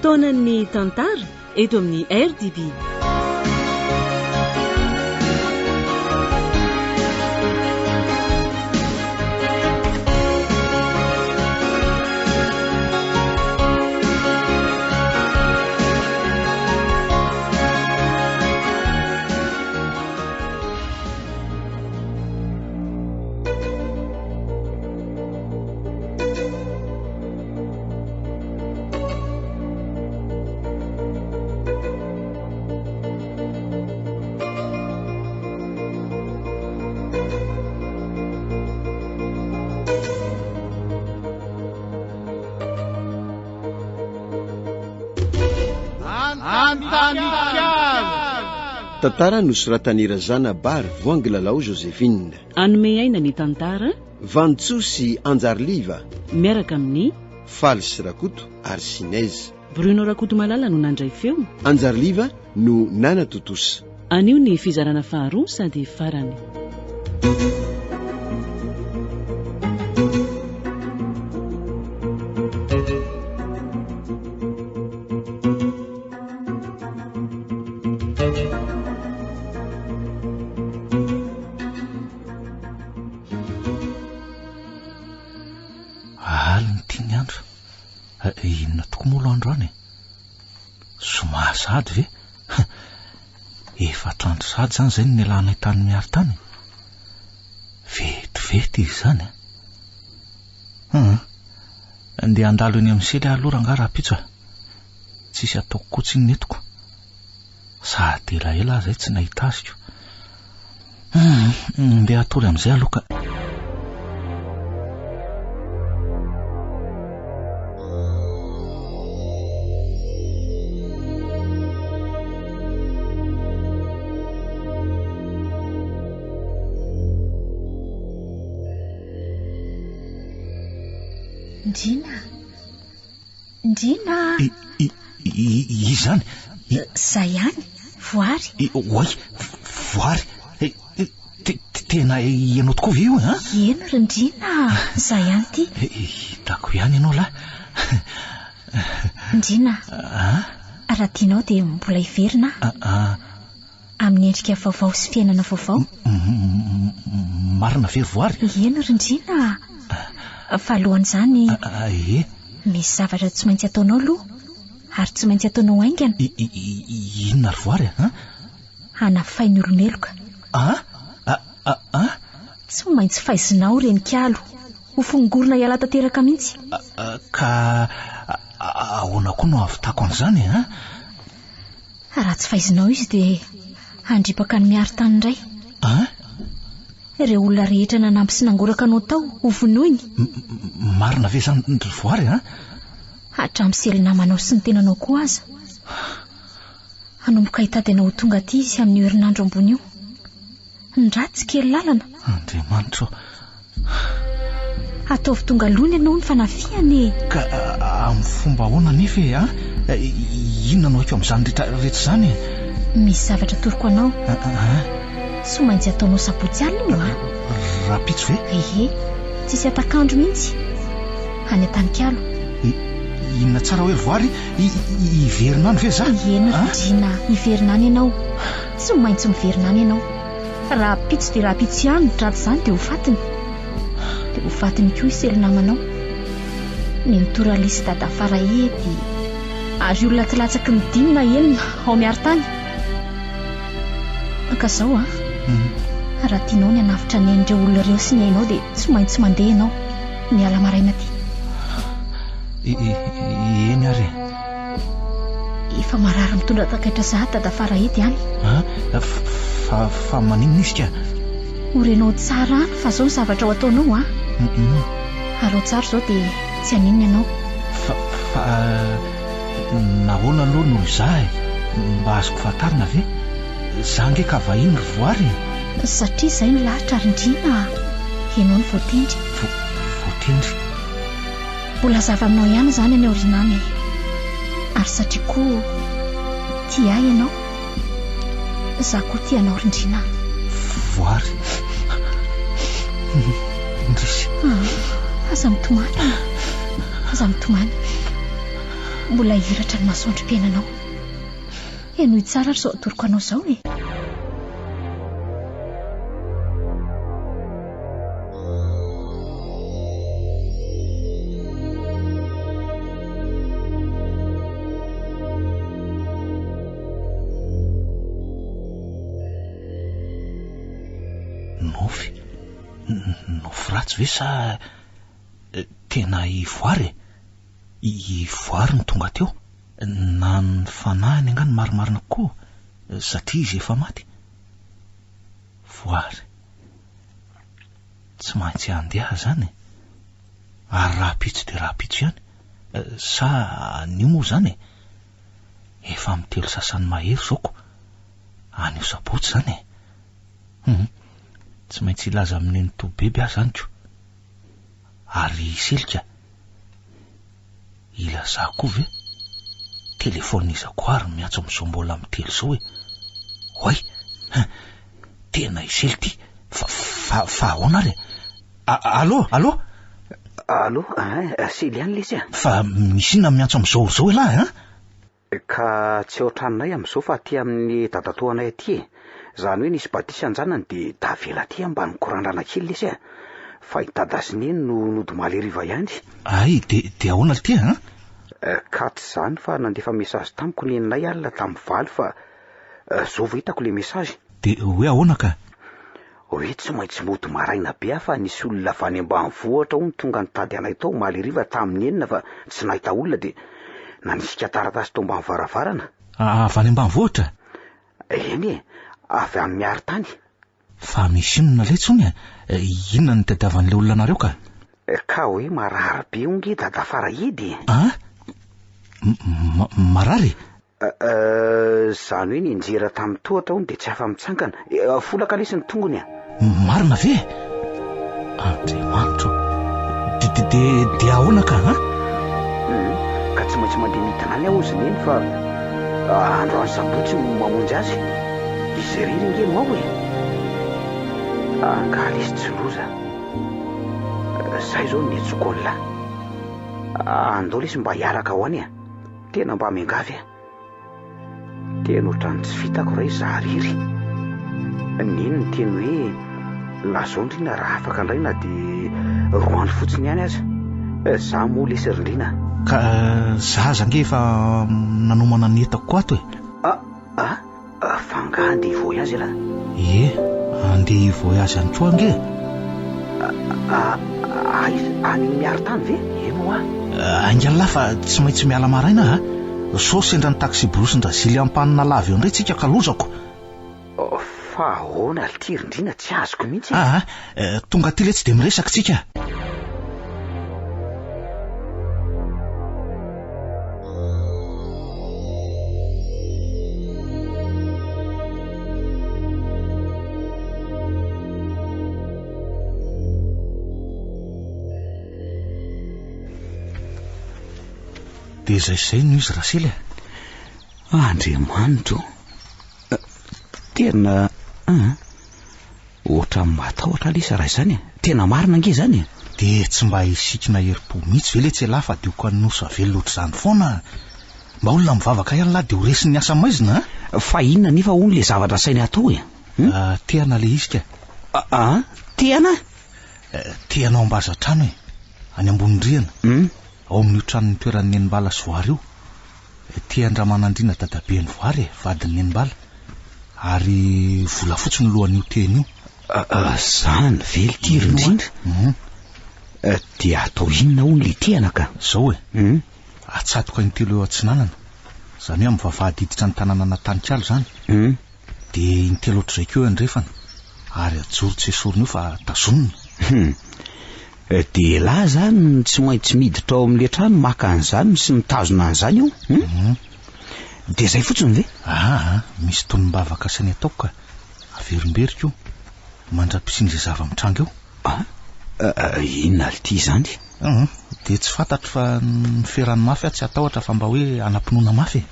fotoanan'ny tantara eto amin'ny RDB. Tantara nosoratan'i Razana Bary Voangy Lalao Joséphine. Anome aina ny tantara Vantsoa sy Anjarliva miaraka amin'ny Faly sy Rakoto Arsinez. Bruno Rakoto Malala no nandray feo. Anjarliva no Nana Totosa. Anio ny fizarana faharoa sady farany. Inona tokoa moa andro any? Somasady ve? Efatra andro sady zany zay ny alanay tany miaro tany. Vetivety izy zany. Andeha andalo eny amin'ny sely aloha raha rapitso. Tsisy ataoko kotsiny netiko. Sady ela zay tsy nahita azy. Andeha atory amin'izay aloha. Ndrina izany zay ihany voary. Oay voary tena ianao tokoa ve io? Eno Rindrina, zay ihany ty. Hitako ihany ianao lahy. Ndrina, raha tianao dia mbola hiverina amin'ny endrika vaovao sy fiainana vaovao. Marina very voary. Eno Rindrina, fa alohan'izany misy zavatra tsy maintsy ataonao aloha, ary tsy maintsy ataonao aingana. Inona ry voary? Hanafainy olomeloka. Tsy maintsy faizinao renikalo ho fongorona hiala tanteraka mihitsy. Ka ahoana koa no ahavitako an'izany? Raha tsy faizinao izy dia handripaka ny miaro tany indray. Ireo olona rehetra nanampy sy nangoraka anao tao ho vonoiny. Marina ve zany ry voary? Hatramin'ny selinamanao sy ny tenanao koa aza. Hanomboka hitady anao ho tonga aty izy amin'ny herinandro ambony io. Ndratsy kely lalana. Andriamanitra. Ataovy tonga lony ianao ny fanafiany. Ka amin'ny fomba ahoana nefa inona no haiko amin'izany rehetra zany? Misy zavatra toroko anao. Tsy maintsy ataonao sabotsy alina io. Rapitso ve? Tsisy atakandro mihitsy. Any an-tanikalo. Inona tsara hoe voary? Iverinany ve za? Eno Rindrina, iverinany ianao. Tsy maintsy miverinany ianao. Raha pitso dia raha pitso ihany, ratsy izany dia ho fatiny. Dia ho fatiny koa iselinamanao. Ny nitoralisy dada fara edy. Ary olona tilatsaky ny 5 na 6 ao miaro tany. Ka zao raha tianao ny hanafitra ny endreo olona ireo sy ny hainao dia tsy maintsy mandeha ianao miala maraina aty. Eny ary. Efa marary mitondra takaitra zahady dada fara edy ihany. Fa maninona izy ka? Orenao tsara any fa zao ny zavatra ho ataonao. Ary tsara zao dia tsy haninona ianao. Fa nahoana aloha noho izahay mba azoko fatarina ve? Zange ka vahiny ry voary? Satria izay ny lahatra Rindrina. Ianao ny voatendry. Voatendry? Mbola zava aminao ihany zany any aorinany. Ary satria koa tia ahy ianao, za koa tia anao Rindrina. Voary Ndrisy. Aza mitomany. Aza mitomany. Mbola hiratra ny masoandrom-piainanao. Enoy tsara ry zao atoroko anao zao e. Nofy ratsy ve sa tena ivoary? Ivoary ny tonga teo na ny fanahiny angany marimarina koa satria izy efa maty. Voary tsy maintsy andeha zany, ary raha-pitso de raha-pitso ihany. Sa anio moa zany efa mitelo sasany mahery zaoko, anio sabotsy zany tsy maintsy ilaza amin'ny tobebe aho zany ko. Ary selika ilaza koa ve telefonizako ary miantso amin'izao mbola mitelo zao hoe hoay tena isely ty fa ahoana ary? Allo sely ihany lesy fa misy inona miantso amin'izao zao elahy ka tsy ohatranay amin'izao fa aty amin'ny dadatoanay aty zany hoe nisy batisa anjanany de davela aty mba nikorandrana kely lesy fa itadasiny eny no nodomaly riva ihany. Ay de ahoana ty ka tsy zany fa nandefa mesazy tamiko ny enay alina tamin'ny valy fa zao vao hitako le mesazy. De hoe ahoana ka? Hoe tsy maintsy mody maraina be fa nisy olona avy any ambanivohitra ho tonga nitady anay tao maly riva tamin'ny enina fa tsy nahita olona de nanisika taratasy tao ambany varavarana. Avy any ambanivohitra? Eny avy amin'ny miaritany. Fa misy inona letsony inona ny tadiavan'le olona nareo ka? Ka hoe marary be onge dadafara edy. Marary? Zany hoe ninjera tamin'ny tohatra hony de tsy afa mitsangana, folaka lesy ny tongony marina ve? Andriamanitro, de ahoana ka ka tsy maintsy mandeha midina any aho oziny eny fa androany sabotsy mamonjy azy. Izy riry ingeno ao angaly izy tsy loza zay zao netsokôlla andao lesy mba hiaraka ao any tena mba miangavy tena ohatrany tsy fitako ray zahariry nino ny teny hoe lazaondrina raha afaka andraina de roandro fotsiny ihany aza za moa lesy rindrina. Ka zaza nge efa nanomana ny etako koa ato fanga andeha voyage la andeha voyage any koa nge any miaritany ve eno angala fa tsy maintsy miala maraina so sendra ny taxi brosindra zily ampanina lavy eo ndray tsika ka lozako. Fa ahoana ty rindrina tsy azoko mihitsy. Tonga ty le tsy de miresaka tsika. De zay no izy rasely Andriamanitro tena ohatra matahotra lesa raha izany tena marina nge zany de tsy mba hisikina herim-po mihitsy ve le tsy lafa de oka nosa velona ohatr'izany foana mba olona mivavaka ihany lahy de ho resiny ny asa maizina fa inona nefa hono le zavatra sainy atao teana le izy ka teana teanao ambazatrano any ambony rihana ao amin'ny tranony toeran'ny Enimbala sy Voary io tiandramanandrina dadabe ny Voary vadiny Enimbala ary vola fotsiny lohan'io teny io zany vely ty rindrindra de atao inona hono le tiana ka zao atsatoka ny telo eo atsinanana zany hoe am'vavahady hiditra ny tanàna Natanikalo zany de ny telo ohatr'izay keo andrefana ary ajoro tsy esorina io fa tazonina de lahy zany tsy maintsy miditra ao amin'le trano maka an'izany sy mitazona an'izany io de zay fotsiny ve misy tonimbavaka sany ataoko ka averimberiko mandra-pisin'le zava-mitranga eo inona ty zany de tsy fantatro fa ny ferany mafy tsy atahotra fa mba hoe anampinoana mafy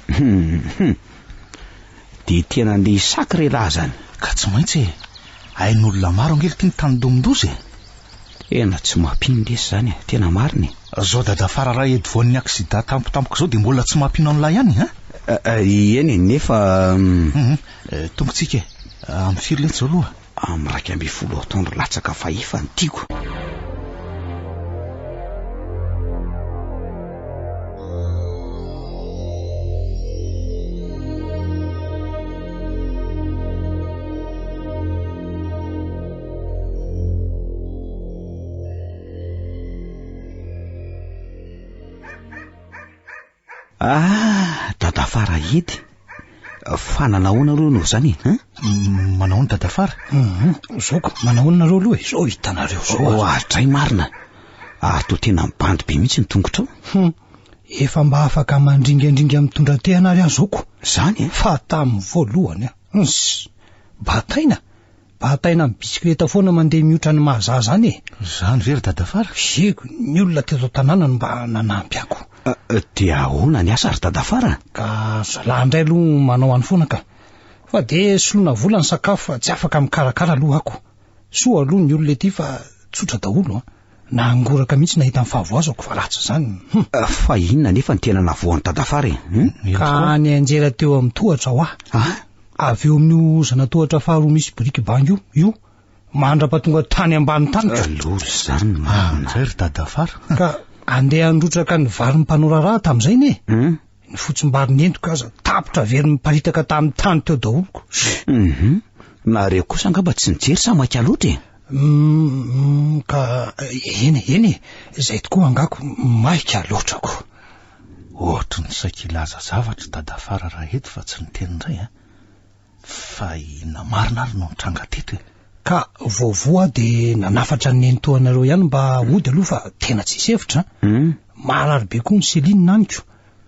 de tena andeha isakry lahy zany ka tsy maintsy hain'olona maro angely ty ny tany domondozy Tena tsy mampino lesy zany, tena mariny. Zao dadafara raha edy voan'ny aksida tampotampoka zao de mbola tsy mampino an'ilay ihany, Eny nefa tombotsika amin'ny firy letsy zao aloha? amin'ny 12 taondro latsaka fa efa ny tiako. Dadafara edy fananahoana aloha no zany Manahoana dadafara? Zoko manahoana nareo aloha zao hitanareo zao Ahatray marina ary to tena mibandy be mihitsy ny tongotrao. Efa mba afaka mandringaindringa mitondra tehana ary azoko Zany fa tamin'ny voalohany bataina amin'ny bisikleta foana mandeha mihoatra ny mahazaha zany Zany very dadafara? Zeko ny olona teto tanàna no mba nanampy ako. Dia ahoana ny asa ary dadafara? Ka zalahy indray aloha manao any foana ka fa de solona vola ny sakafo fa tsy afaka mikarakara aloha ako. Soa aloha ny olona ety fa tsotra daholo na angoraka mihitsy nahita ny fahavoazako fa ratsy zany. Fa inona nefa ny tena navoan'ny dadafara Ka ny anjera teo amin'ny tohatra ho avy eo amin'ny ozana tohatra faharoa misy biriky bango io mandra-patonga tany ambany tanitra lolo zany Zay ry dadafara. ka andeha androtraka ny vary ny mpanoraraha tamin'izay ny fotsim-bary ny entiko aza tapotra very miparitaka tamin'ny tany teo daholoko. Nareo kosa angamba tsy nijery sa maika loatra Ka eny zay tokoa angako maika loatrako. Ohatry ny saika ilaza zavatra dadafara raha eto fa tsy niteny indray fa ina marina ary no nitranga teto Ka voavoa de nanafatra ny nentoanareo ihany mba ody aloha fa tena tsy sevitra marary be koa ny Seline naniko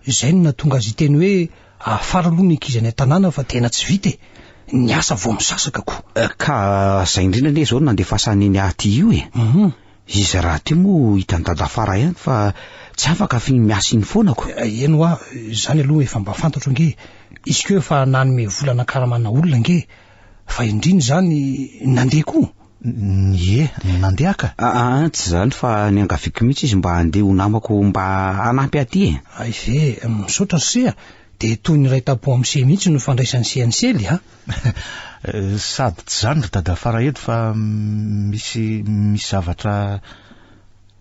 izay no natonga azy teny hoe afara aloha ny ankizy any tanàna fa tena tsy vita ny asa vao misasaka ko. Ka zay indrindra ne zao nandefasany ny aty io izy raha ty moa hitany dadafara ihany fa tsy afaka fi miasa iny foana ko. Eno zany aloha efa mba fantatro nge izy ko efa nanome volana karamana olona nge fa indriny zany nandeha koa. Nandeha ka? Tsy zany fa ny angaviko mihitsy izy mba andeha ho namako mba anampy aty Ve misaotra se de toy ny ray tapo amin'ny se mihitsy no fandraisany seansely Sady tsy zany ry dadafara eto fa misy zavatra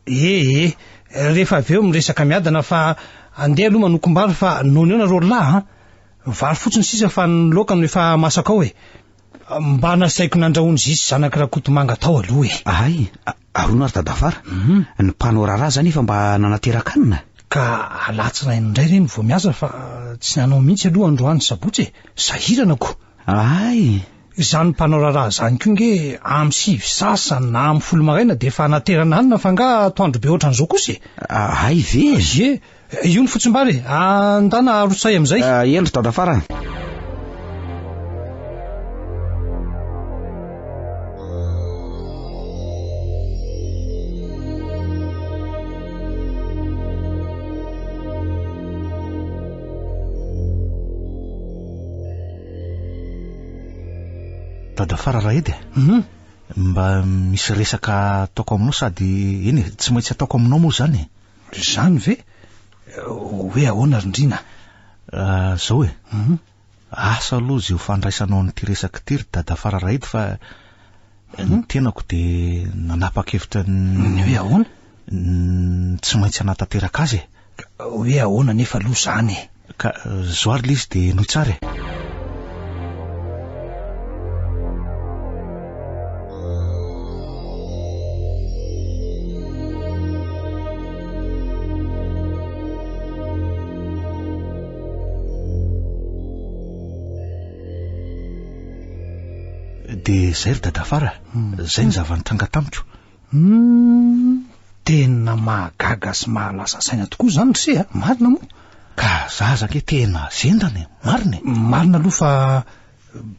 rehefa avy eo miresaka miadana fa andeha aloha manokom-bary fa nono eo nareo lahy vary fotsiny sisa fa ny laoka no efa masaka ao mba nasaiko nandrahony zisy zanakiraha kotomanga tao aloha arona ry dadafara ny mpanoraraha zany efa mba nanateran-kanina ka alatsina indray reny vao miasa fa tsy nanao mihitsy aloha androany sabotsy sahirana ko. Zany mpanoraraha zany ko nge amin'ny 5 sasany na amin'ny 10 maraina de efa naterana anina fa nga atoandro be ohatran'izao kosa ve io ny fotsim-bary andana arotsay amin'izay eny ry dadafara. Dadafara raha edy mba misy resaka ataoko aminao sady eny tsy maintsy ataoko aminao moa zany Zany ve hoe ahoana rindrina zao asa aloha zay ho fandraisanao n'ity resaka ty ry dadafara raha edy fa ny tenako de nanapa-kevitra ny hoe ahoana tsy maintsy anatanteraka azy hoe ahoana nefa aloha zany ka zao ary lizy de noho tsara de zay ry dadafara zay ny zava-nitranga tamiko tena mahagaga sy mahalasa saina tokoa zany ry se marina moa ka zazake tena zendany marina aloha fa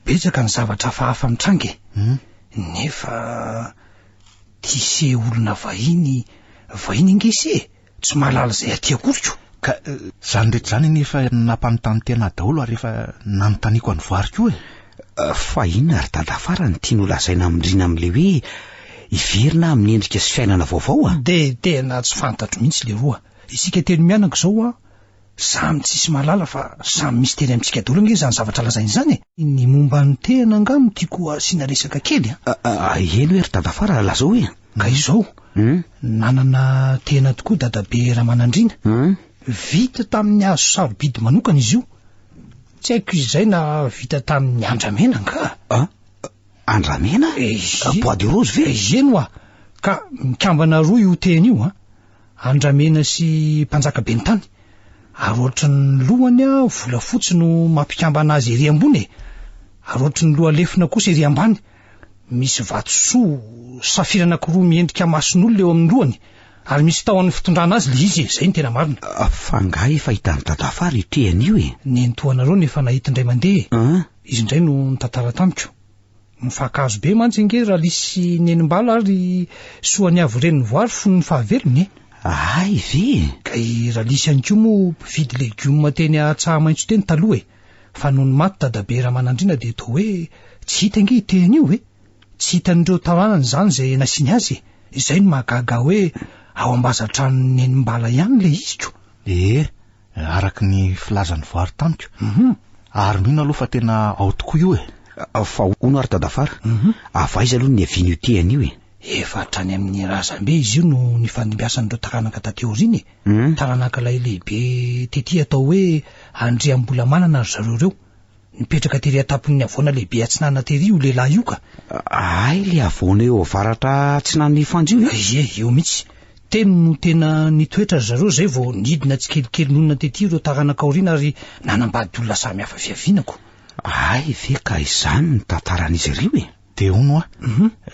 betsaka ny zavatra hafahafa mitrange nefa tise olona vahiny ngese tsy mahalala zay aty akoriko ka zany rehetra zany nefa nampanontany tena daholo ary efa nanontaniako any voariko fa inona ry dadafara ny tiany ho lazaina amindrina amin'le hoe iverina amin'ny endrika sy fiainana vaovao a. De tena tsy fantatro mihitsy le roa. Isika telo mianaka zao a, samy tsisy malala fa samy mistera amintsika daholo nge zany zavatra lazainy zany. Ny momba ny tena angamo tiako asiana resaka kely a. Eny hoe ry dadafara lazao hoe. Ka izao nanana tena tokoa dadabe Ramanandrina. Vita tamin'ny hazo sarobidy manokana izy io. Tsy haiko izay na vita tamin'ny andramena nga. Andramena? Bois de rose ve? Eno a. Ka mikambana roa io tena io a. Andramena sy mpanjaka be ny tany. Ary ohatrany lohany a volafotsy no mampikambana azy ery ambony. Ary ohatrany loha lefina kosa ery ambany. Misy vatosoa safira anankiroa miendrika mason'olona eo amin'ny lohany. Ary misy tahony fitondrana azy le izy, zay ny tena marina. Fa nga efa hitan'ny dadafara io tehany io e. Nentoanareo nefa nahita indray mandeha. Izy indray no nitantara tamiko. Mifakazo be mantsy nge raha lisy nenimbala ary soany avo reny voary fony fahavelony. Ay ve. Ka raha lisy ihany koa moa mpividy legioma teny Tsahamaitso teny taloha e. Fa noho ny maty dadabe Ramanandrina de toa hoe tsy hita nge teny io e. Tsy hitan'ireo taranany zany zay nasiny azy. Izay no mahagaga hoe ao ambazatrano nenimbala ihany le izy. Araky ny filazany voary tamiko. Ary mino aloha fa tena ao tokoa io e. Fa ono ary dadafara. Avaiza aloha ny aviany io tehany io e. Efa hatrany amin'ny razambe izy io no nifandimbiasan'ireo taranaka tateoriny. Taranaka lay lehibe tety atao hoe Andriambola manana ry zareo reo. Nipetraka tery atapon'ny avoana lehibe atsinana tery io lehilahy io ka. Ay le avoana eo avaratra atsinan'ny fanjo io. Eo mihitsy. Teny no tena nitoetra zareo zay vao nidina tsikelikely nonona tety ireo taranaka aoriana ary nanambady olona samy hafa fiavinako. Ay ve ka izany ny tantaran'izy ireo e. De ono a.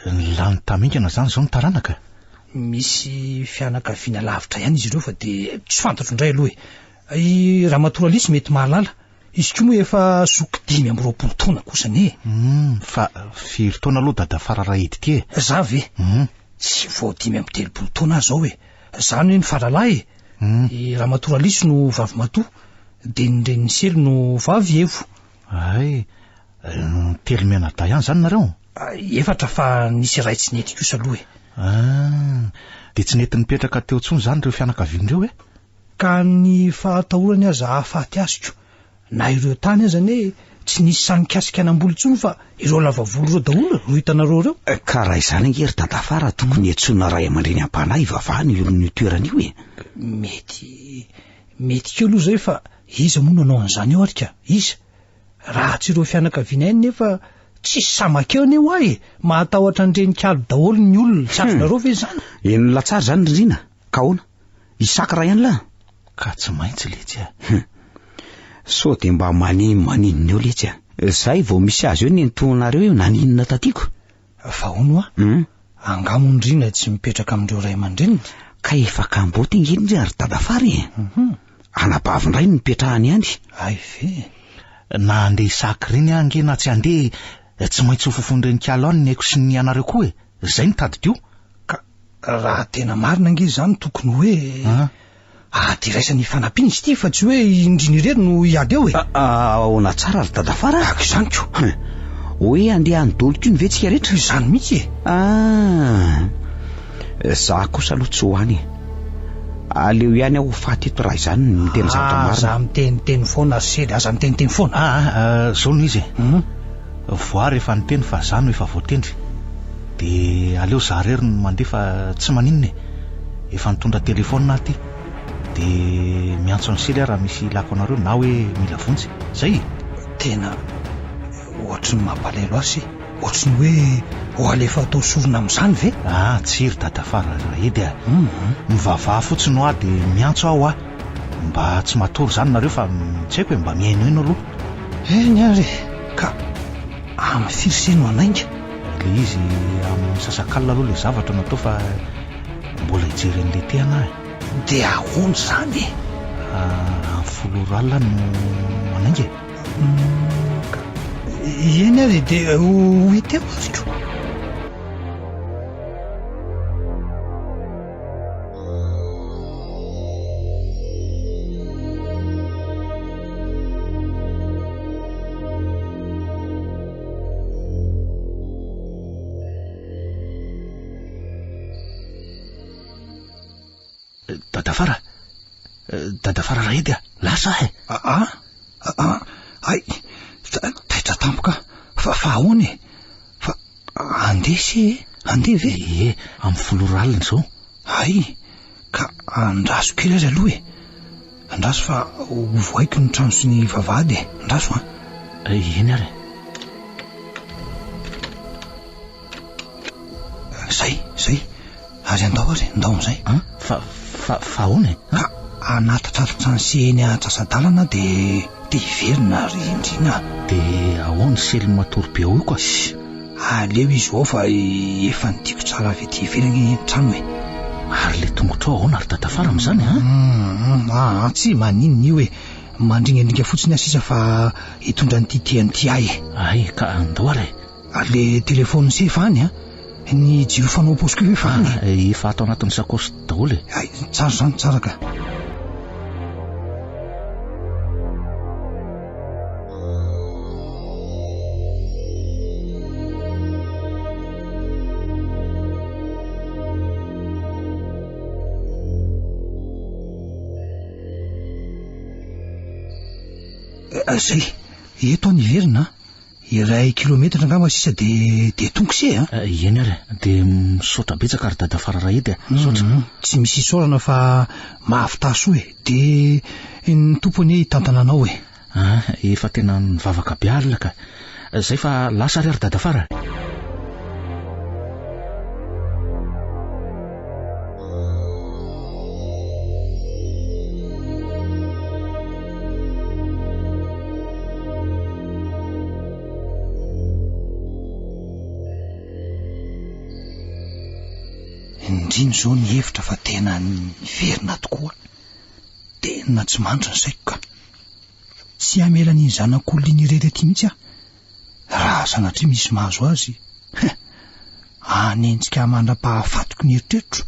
Lany tamingana zany zao ny taranaka. Misy fianakaviana lavitra ihany izy ireo fa de tsy fantatro indray aloha e. I Ramatoralis mety mahalala. Izy koa moa efa soky 5 taona kosa ne. Fa firy taona aloha dadafara rahidy ty e. Za ve? Tsy vao 13 taona zao e. Zany hoe ny faralahy e. I Ramatoralis no vavy matoa, de ny Renisely no vavy evo. Ay, telo mianadahy ihany zany nareo? Efatra fa nisy ray tsy nety kosa aloha e. De tsy nety nipetraka teo tsony zany reo fianakavian'ireo e? Ka ny fahatahorany aza hahafaty azoko. Na ireo tany aza ne tsy nisy sanikasika anamboly tsony fa ireo lavavolo reo daholo ro hitanareo reo. Ka raha izany ngery dadafara tokony etsona ray aman-dreny ampanahy ivavahany io amin'ny toerana io e. Mety keo aloha zay fa iza moa nanao an'izany eo arika, iza. Raha tsy ireo fianakaviana ihany nefa tsy samakeo ane ho ahy e. Mahatahotra andrenikalo daholo ny olona tsy azonareo ve zany. Eny latsary zany rindrina, ka hoana? Isakra ihany la. Ka tsy maintsy letsy a. So de mba maninona eo letsy a. Zay vao misy azy eo nentonareo eo naninona tatiko. Fa hono a? Angamondrina tsy mipetraka amindreo ray aman-dreniny. Ka efa kamboty ingeny ary dadafara e. Anabavindray no nipetrahany ihany. Ay ve. Na andeha Isaka reny ange na tsy andeha tsy maintsy ho fofondrenikalo any ny aiko sy ny anareo koa e. Zay ny tadidio. Ka raha tena marina nge zany tokony hoe diraisany fanampiana izy ty fa tsy hoe indriny irery no hiady eo e. Ona tsara ary dadafara. Ako izany ko. Hoe andeha andoloko iny ve tsika rehetra. Izany mihitsy e. Za kosa aloha tsy hoany. Aleo ihany aho faty eto raha izany miteny zavatra marina. Aza miteniteny foana sedy, aza miteniteny foana. Zao no izy voary efa niteny fa zany efa voatendry. De aleo za rery no mandefa tsy maninona e. Efa nitondra telefona aty. De miantso ny sely raha misy lako anareo na hoe mila vonjy. Zay tena ohatry ny mampalahelo asy. Ohatry ny hoe alefa atao sorona amin'izany ve? Tsiry dadafara edy a. Mivavaha fotsiny ho de miantso aho a. Mba tsy matory zany nareo fa tsy haiko hoe mba mihainoino aloha. Eny ary ka amin'ny firiseno anainga. Le izy amin'ny sasakalina aloha le zavatra natao fa mbola hijery an'le tehana. De ahoana zany e? Amin'ny folo alina no anainga. Eny ary de ho hita eo azoko. Dadafara Raedy lasa ay taitra tampoka fa ahoana fa andeha ve amin'ny foloralina zao ay ka andraso kely azy aloha andraso fa voaiko ny trano sy ny vavahady andraso eny ary zay azy andao am'izay fa ahoana ka anatatraritra ny seny atsasadalana de hiverina ry indrina de ahoana seliny matory be ao io koa aleo izy ao fa efa nitiako tsara avy ety iverana trano ary le tongotra ao ahoana ary dadafara am'izany tsy maninona io mandringaindringa fotsiny asisa fa hitondra nyty teanyty ay ka andao ary le telefony sefa any ny jiro fanao posiko ve fa efa atao anatin'ny sakosy daholo ay tsara zany tsara ka zay eto any iverina iray kilometatra angamba sisa de tongo se eny ary de misaotra betsaka ary dadafara Raedy saotra tsy misy isaorana fa mahafitaso de ny tompony hitantana anao efa tena nivavaka be alina ka zay fa lasa ary dadafara indriny zao ny hevitra fa tena niverina tokoa tena tsy mandro ny saiko ka tsy amela ny zanak'olona iny irety aty mihitsy raha sanatria misy mahazo azy anentsika mandra-pahafatoko ny eritreritro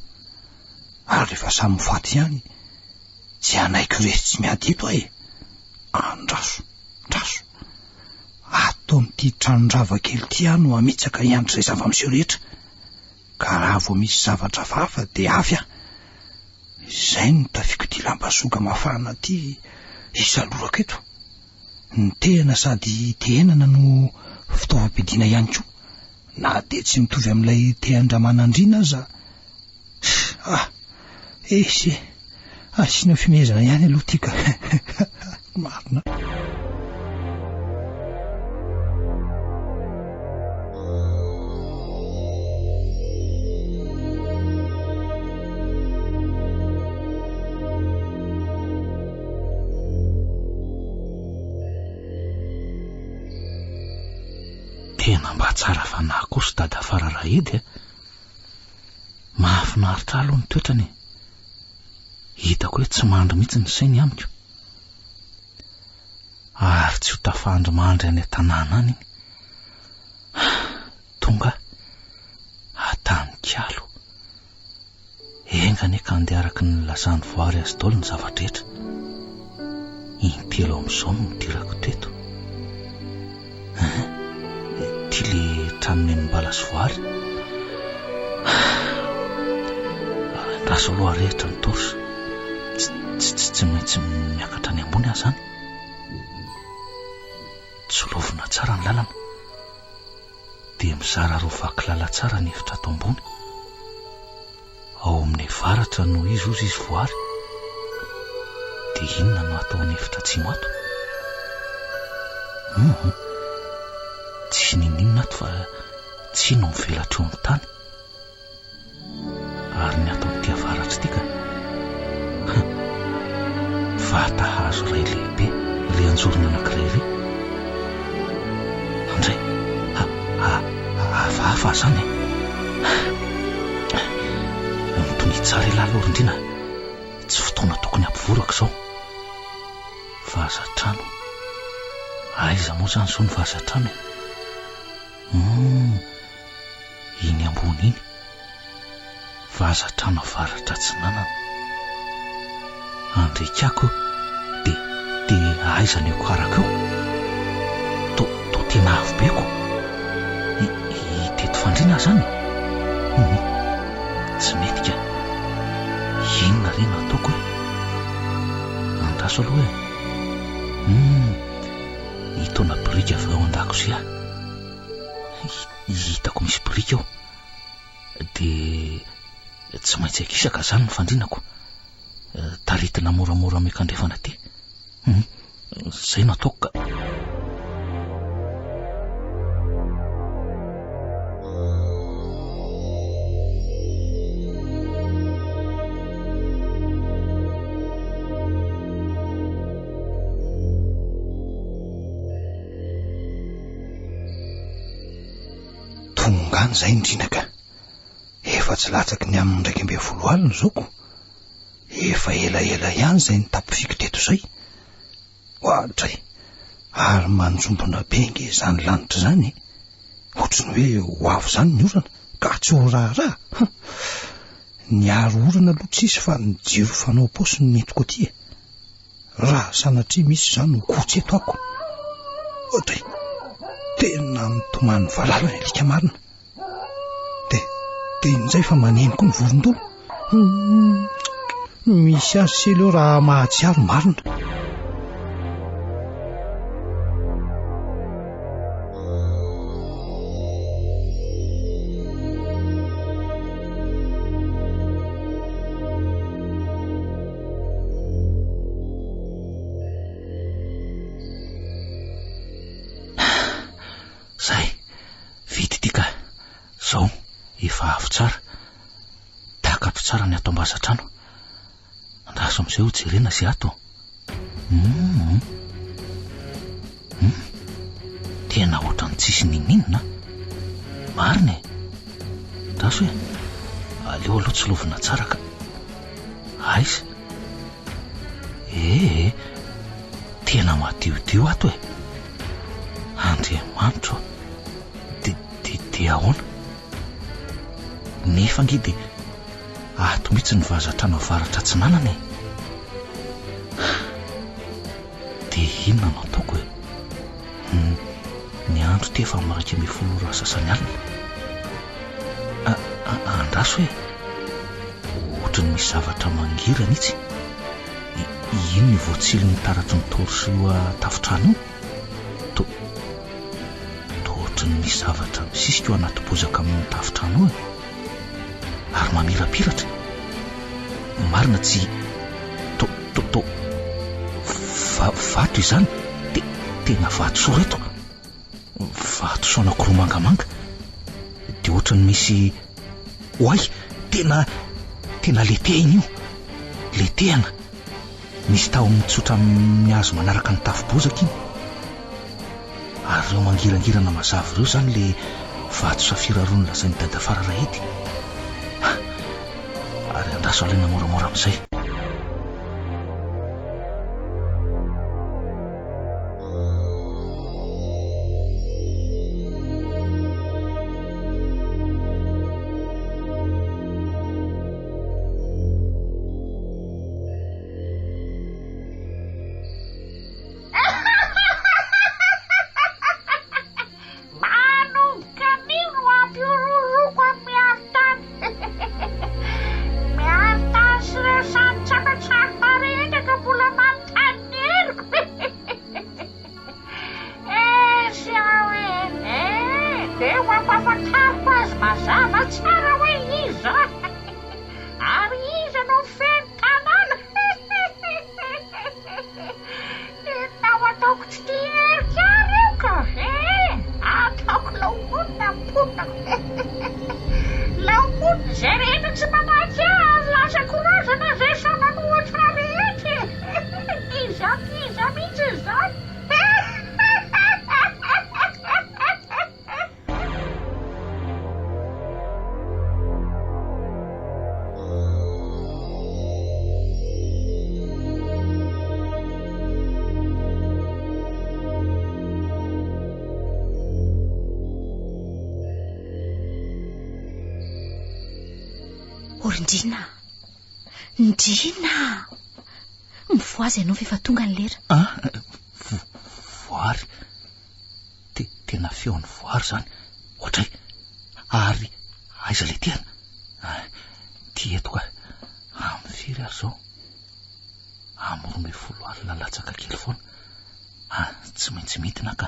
ary rehefa samy faty ihany tsy anaiko resy tsy miady eto andraso atao n'ity tranondrava kely ty no amitsaka iandro izay zava-miseho rehetra ka raha vao misy zavatra fafa de afy izay no tafiako ty lambasoga mafana ty isalorako eto ny tena sady tenana no fitaovam-pidiana ihany koa na de tsy mitovy amin'ilay te-andramanandrina aza asiana fimezana ihany aloha tika marina tena mba tsara fa na kosa dadafara Raedy mahafinaritra aloha ny toetrany hitako hoe tsy mandry mihitsy ny sainy amiko ary tsy ho tafandry mandry any an-tanàna any tonga atanikalo engany ka andeha araky ny lasany voary azy daholo ny zavadrehetra intelo amin'izao no midirako teto ty le tranony ny mbala sy voary raso aloha rehetra ny torsa tsy maintsy miakatra any ambony azy zany tsolovina tsara ny lalana de mizara roa vaky lala tsara ny efitra ato ambony ao amin'ny varatra no izy ozy izy voary de inona no atao any efitra tsy mato tsy ninona ato fa tsy no mivelatra eo amin'ny tany ary ny ato amin'ity avaratra tika vata hazo ray lehibe ry anjorona anankiray ry andray hafahafa zany mitony tsara ilalorindrina tsy fotoana tokony ampivorako zao vazatrano aiza moa zany zao ny vazatrano iny ambony iny vazatrano avaratra tsy nanana andrekako de aiza ny eko eo to tena avo beko iteto fandrina zany tsy mety ka inona reny ataoko andraso aloha hitona brika avy ao an-dakozia. Hitako misy brika ao de tsy maintsy akisaka zany ny fandrinako. Taritina moramora mikandrefana ty. Zay nataoko ka. Tongany zay indrinaka. Efa tsy latsaky ny amin'ny 12 alina zao ko. Efa elaela ihany zay ny tapofiko teto zay. Ohatray, ary manjombona bengy zany lanitra zany. Ohatrany hoe ho avy zany ny orana, ka tsy ho raharaha. Ny aro orana aloha tsisy fa ny jiro fanao paosy ny mentiko aty. Raha sanatria misy zany ho kotsy eto ako. Ohatray, tena mitomany valala ny alika marina. De inzay fa maneno koa ny vorondolo. Misy azy seleo raha mahatsiaro marina. Zay, vity tika. Zao, efa avy tsara. Takato tsara ny ato ambasatrano. Andraso am'izay ho jerena sy ato. Tena ohatrany tsisy ninninina. Marina e. Andraso hoe, aleo aloha tsy lovina tsara ka. Aiza? Tena madio ato e. Andriamanitra de ahoana? Nefa ngidy ato mihitsy ny vazatrano avaratra tsy nanana e. De inona no ataoko e? Ny andro ty efa marika 10 sasany alina. Andraso hoe ohatrany misy zavatra mangirana itsy. Ino ny voatsilo ny taratry ny torsioa tafitrano io? Ohatrany misy zavatra misisika eo anaty bozaka amin'ny tafitrano io. Ary mamirapiratra. Marina tsy vato izany. Tena vato soreto. Vato so anankiroa mangamanga. De ohatrany misy oay. Tena letehina io. Letehana. Misy taho mitsotra amin'ny hazo manaraka ny tafo-bozaka iny. Ary ireo mangirangirana mazava ireo zany le vato safira roa nolazain'ny dada Fararahety. Ary andraso alaina moramora amin'izay. Ndrina mivoazy ianao fefa tonga ny lera. Voary. Tena feon'ny voary zany. Ohatray. Ary aiza le tiana? Ty eto ka. Amin'ny firy ary zao. amorome 10 alina latsaka kely foana. Tsy maintsy midina ka.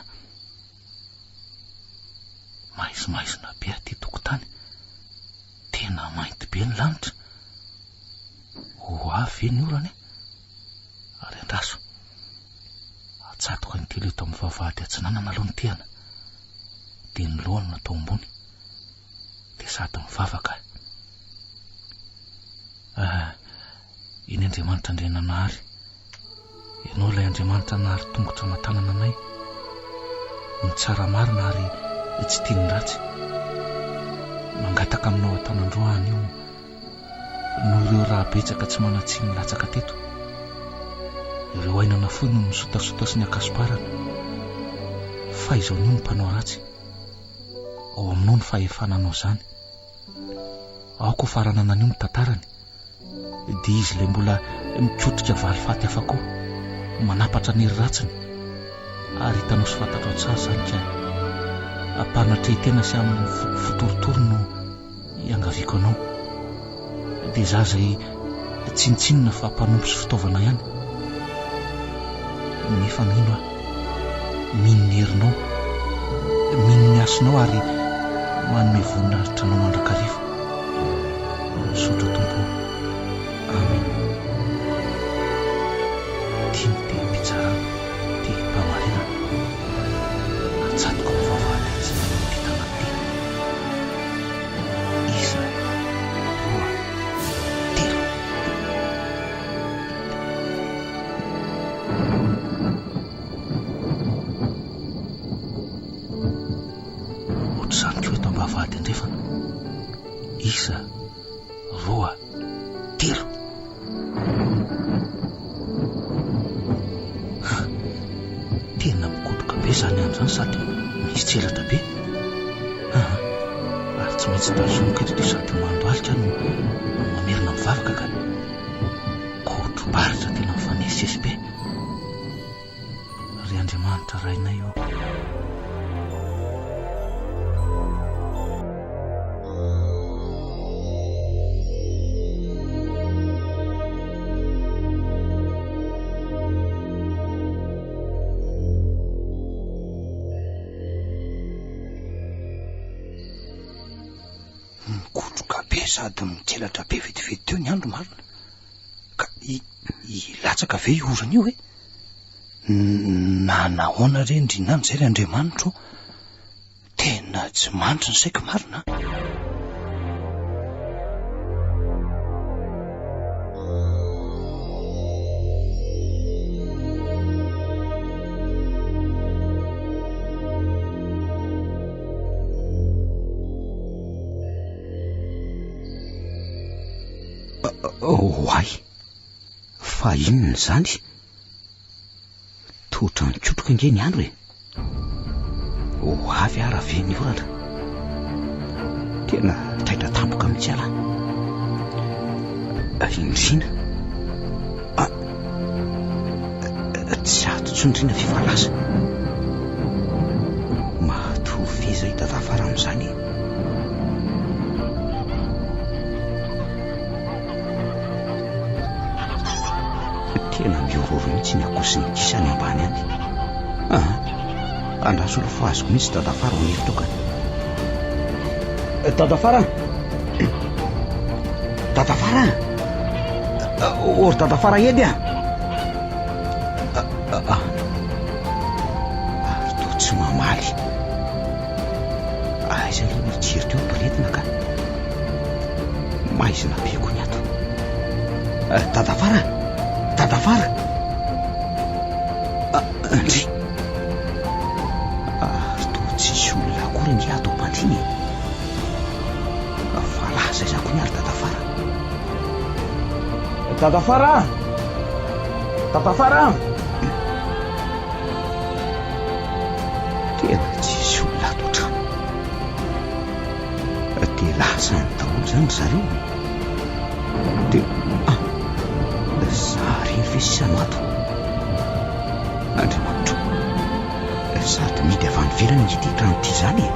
Maizimaizina be aty tokotany, tena mainty be ny lanitra. Avy ny orany ary andraso. Atsatoka ny telo eto amin'ny vavahady atsinanana aloha ny tehana, dia ny lohany natao ambony, dia sady mivavaka. Iny Andriamanitra Andriananahary, ianao ilay Andriamanitra nahary tongotra matanana anay, ny tsara marina ary tsy tia ny ratsy. Mangataka aminao ataon'androany io noho ireo raha betsaka tsy manatsiny latsaka teto, ireo ainana foy no misotasota sy ny akasiparana. Faizao ny mpanao ratsy, ao aminao ny fahefananao zany. Ao koa faranana an'io ny tantarany, dia izy ilay mbola mikotrika valifaty hafa koa, manapatra ny hery ratsiny, ary hitanao sy fantatrao tsara zany ka ampanatrehi-tena sy amin'ny fotorotoro no iangaviako anao. Dia za zay tsinitsinina fa mpanompo sy fitaovana ihany, nefa mino mino ny herinao, mino ny asonao ary manome voninahitra anao mandrakarivo. Misaotra Tompo. Amen. Tiany dia mpitsarana, dia mpamarina, atsatoka ny vavahady tsy nanao ty tanaty. Isa, roa, telo. Ohatr'izany koa eto am-bavahady andrefana. Isa, roa, telo. Tena mikotoka be zany andro zany sady misy tselatra be. Ary tsy maintsy tazomoka eto dia sady mandoalika no mamerina mivavaka ka kotro-baritra tena mifanesisesy be. Ry Andriamanitra rainay io. Mikotroka be sady mitselatra be vetivety teo ny andro marina, ka ilatsaka ve orana io hoe na nahoana rendrinany zay ry Andriamanitra, tena tsy manitra ny saiko marina. Hoay, fa inona zany? Totra mikotroka nge ny andro e. Avy ara ve ny orana, tena taitra tampoka mihitsy ala. Indrina tsy ato tsondrina fivalasa, matovy izay tatafara amin'izany. Tena miororo mihitsy ny akosiny kisany ambany any. Andraso olo fazoko mihitsy tatafara ho nefitokany. Tatafara? Tatafara? Ory tatafara edy a? To tsy mamaly. Aiza ilay mijery teo mpiretina ka maizina be koa ny ato. Tatafara? Tatafara? Ndry to tsisy olona akory ny ato mpandriny. Fa laza izako ny ary tatafara. Tatafara? Tatafara? Tena tsisy olona ato trano. Dia laza ny daholo zany zareo. Dia zary ny fesisano ato. Andriamanitra, sady midy avy any velany ity trano ity zany e.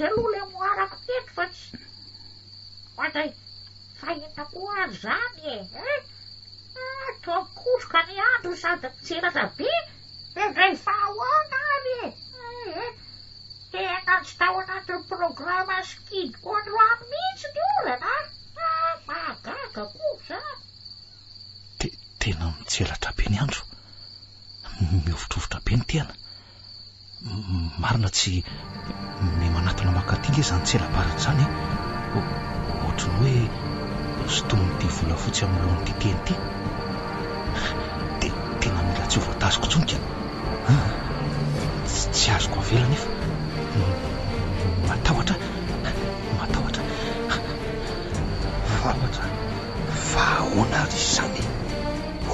azy aloha le moarako teto fa tsy ohatray fahitako azy zany toakotroka ny andro sady mitseratra be indray fahaoana ary tena tsy tao anatin'ny programa skid koandroany mihitsy ny olana mahagaga koa zany. Tena mitseratra be ny andro, miovitrovotra be ny tena. Marina tsy manatona makatinga izany tsela-baratra zany ohatrany hoe sotomin'ity volafotsy amin'ny lohan'ity teny ity. Tena mila tsy ho voatazoko tsonika. Tsy azoko avela nefa. Matahotra fa ahoana ry izany?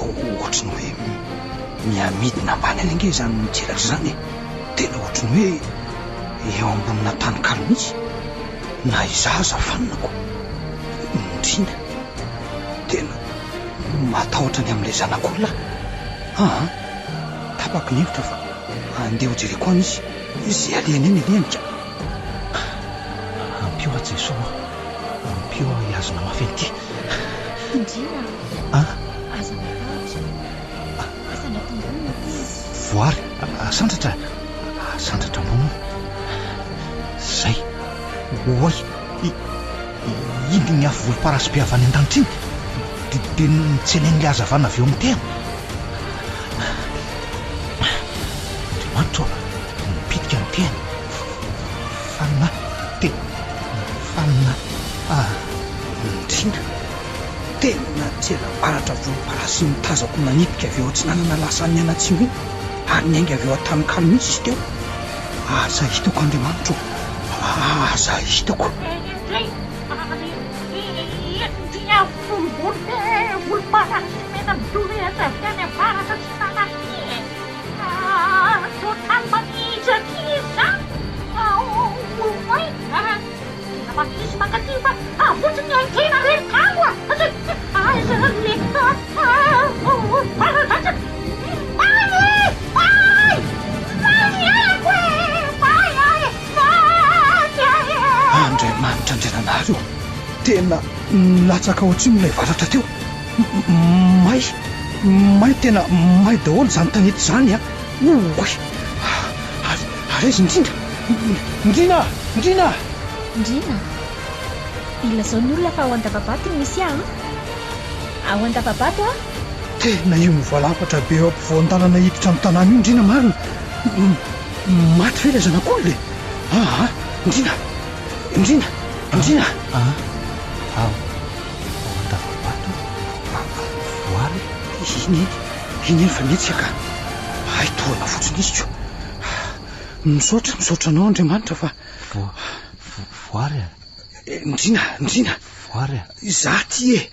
Ohatrany hoe miamidina ambany any ange zany mitseratra zany. Tena ohatrany hoe eo ambonina tany kalo mihitsy. Na izaza fanonako indrina. Tena matahotra ny amin'ilay zanak'olona. Tapako ny hevitra fa andeha ho jereko any izy izay alehany eny elenika. Ampio a Jesosy, ampio iazona mafy ity. Indrina aza matahotra aza natambonina voary asandratra ambonina zay. Oay iny ny afo volomparasy be avy any an-danitra iny de nitsenen'ilay hazavana avy eo amin'ny tena. Andriamanitra mipitika ny tena fanina indrina. Tena tsela-baratra volomparasy mitazako manitika avy eo antsinanana lasany anatsy iny ary ny ainga avy eo an-tany kalo mihitsy izy teo. Aza hitako Andriamanitra, aza hitako. Volomparasy mena midorehatra avy any avaratra tsy nanasy toatany manitsy aty zany. Olomay tena manisy makaty fa avotsiny antena reny kamo aiza le Andriamanitra andrenanareo, tena latsaka ohatriny ilay varatra teo. May tena may daholo zany tanety zany oy. Ary izy indrina ila zao ny olona fa ao an-davabato ny misy ao an-davabato tena io mivalafatra be eo ampivoan-dalana hiditra amin'ny tanàna io indrina marina. Maty fela zanak'olona indrina ao an-davabato voary iny fa mihetsika ay toana fotsiny izy ko. Misaotra anao Andriamanitra fa voary indrina voary za ty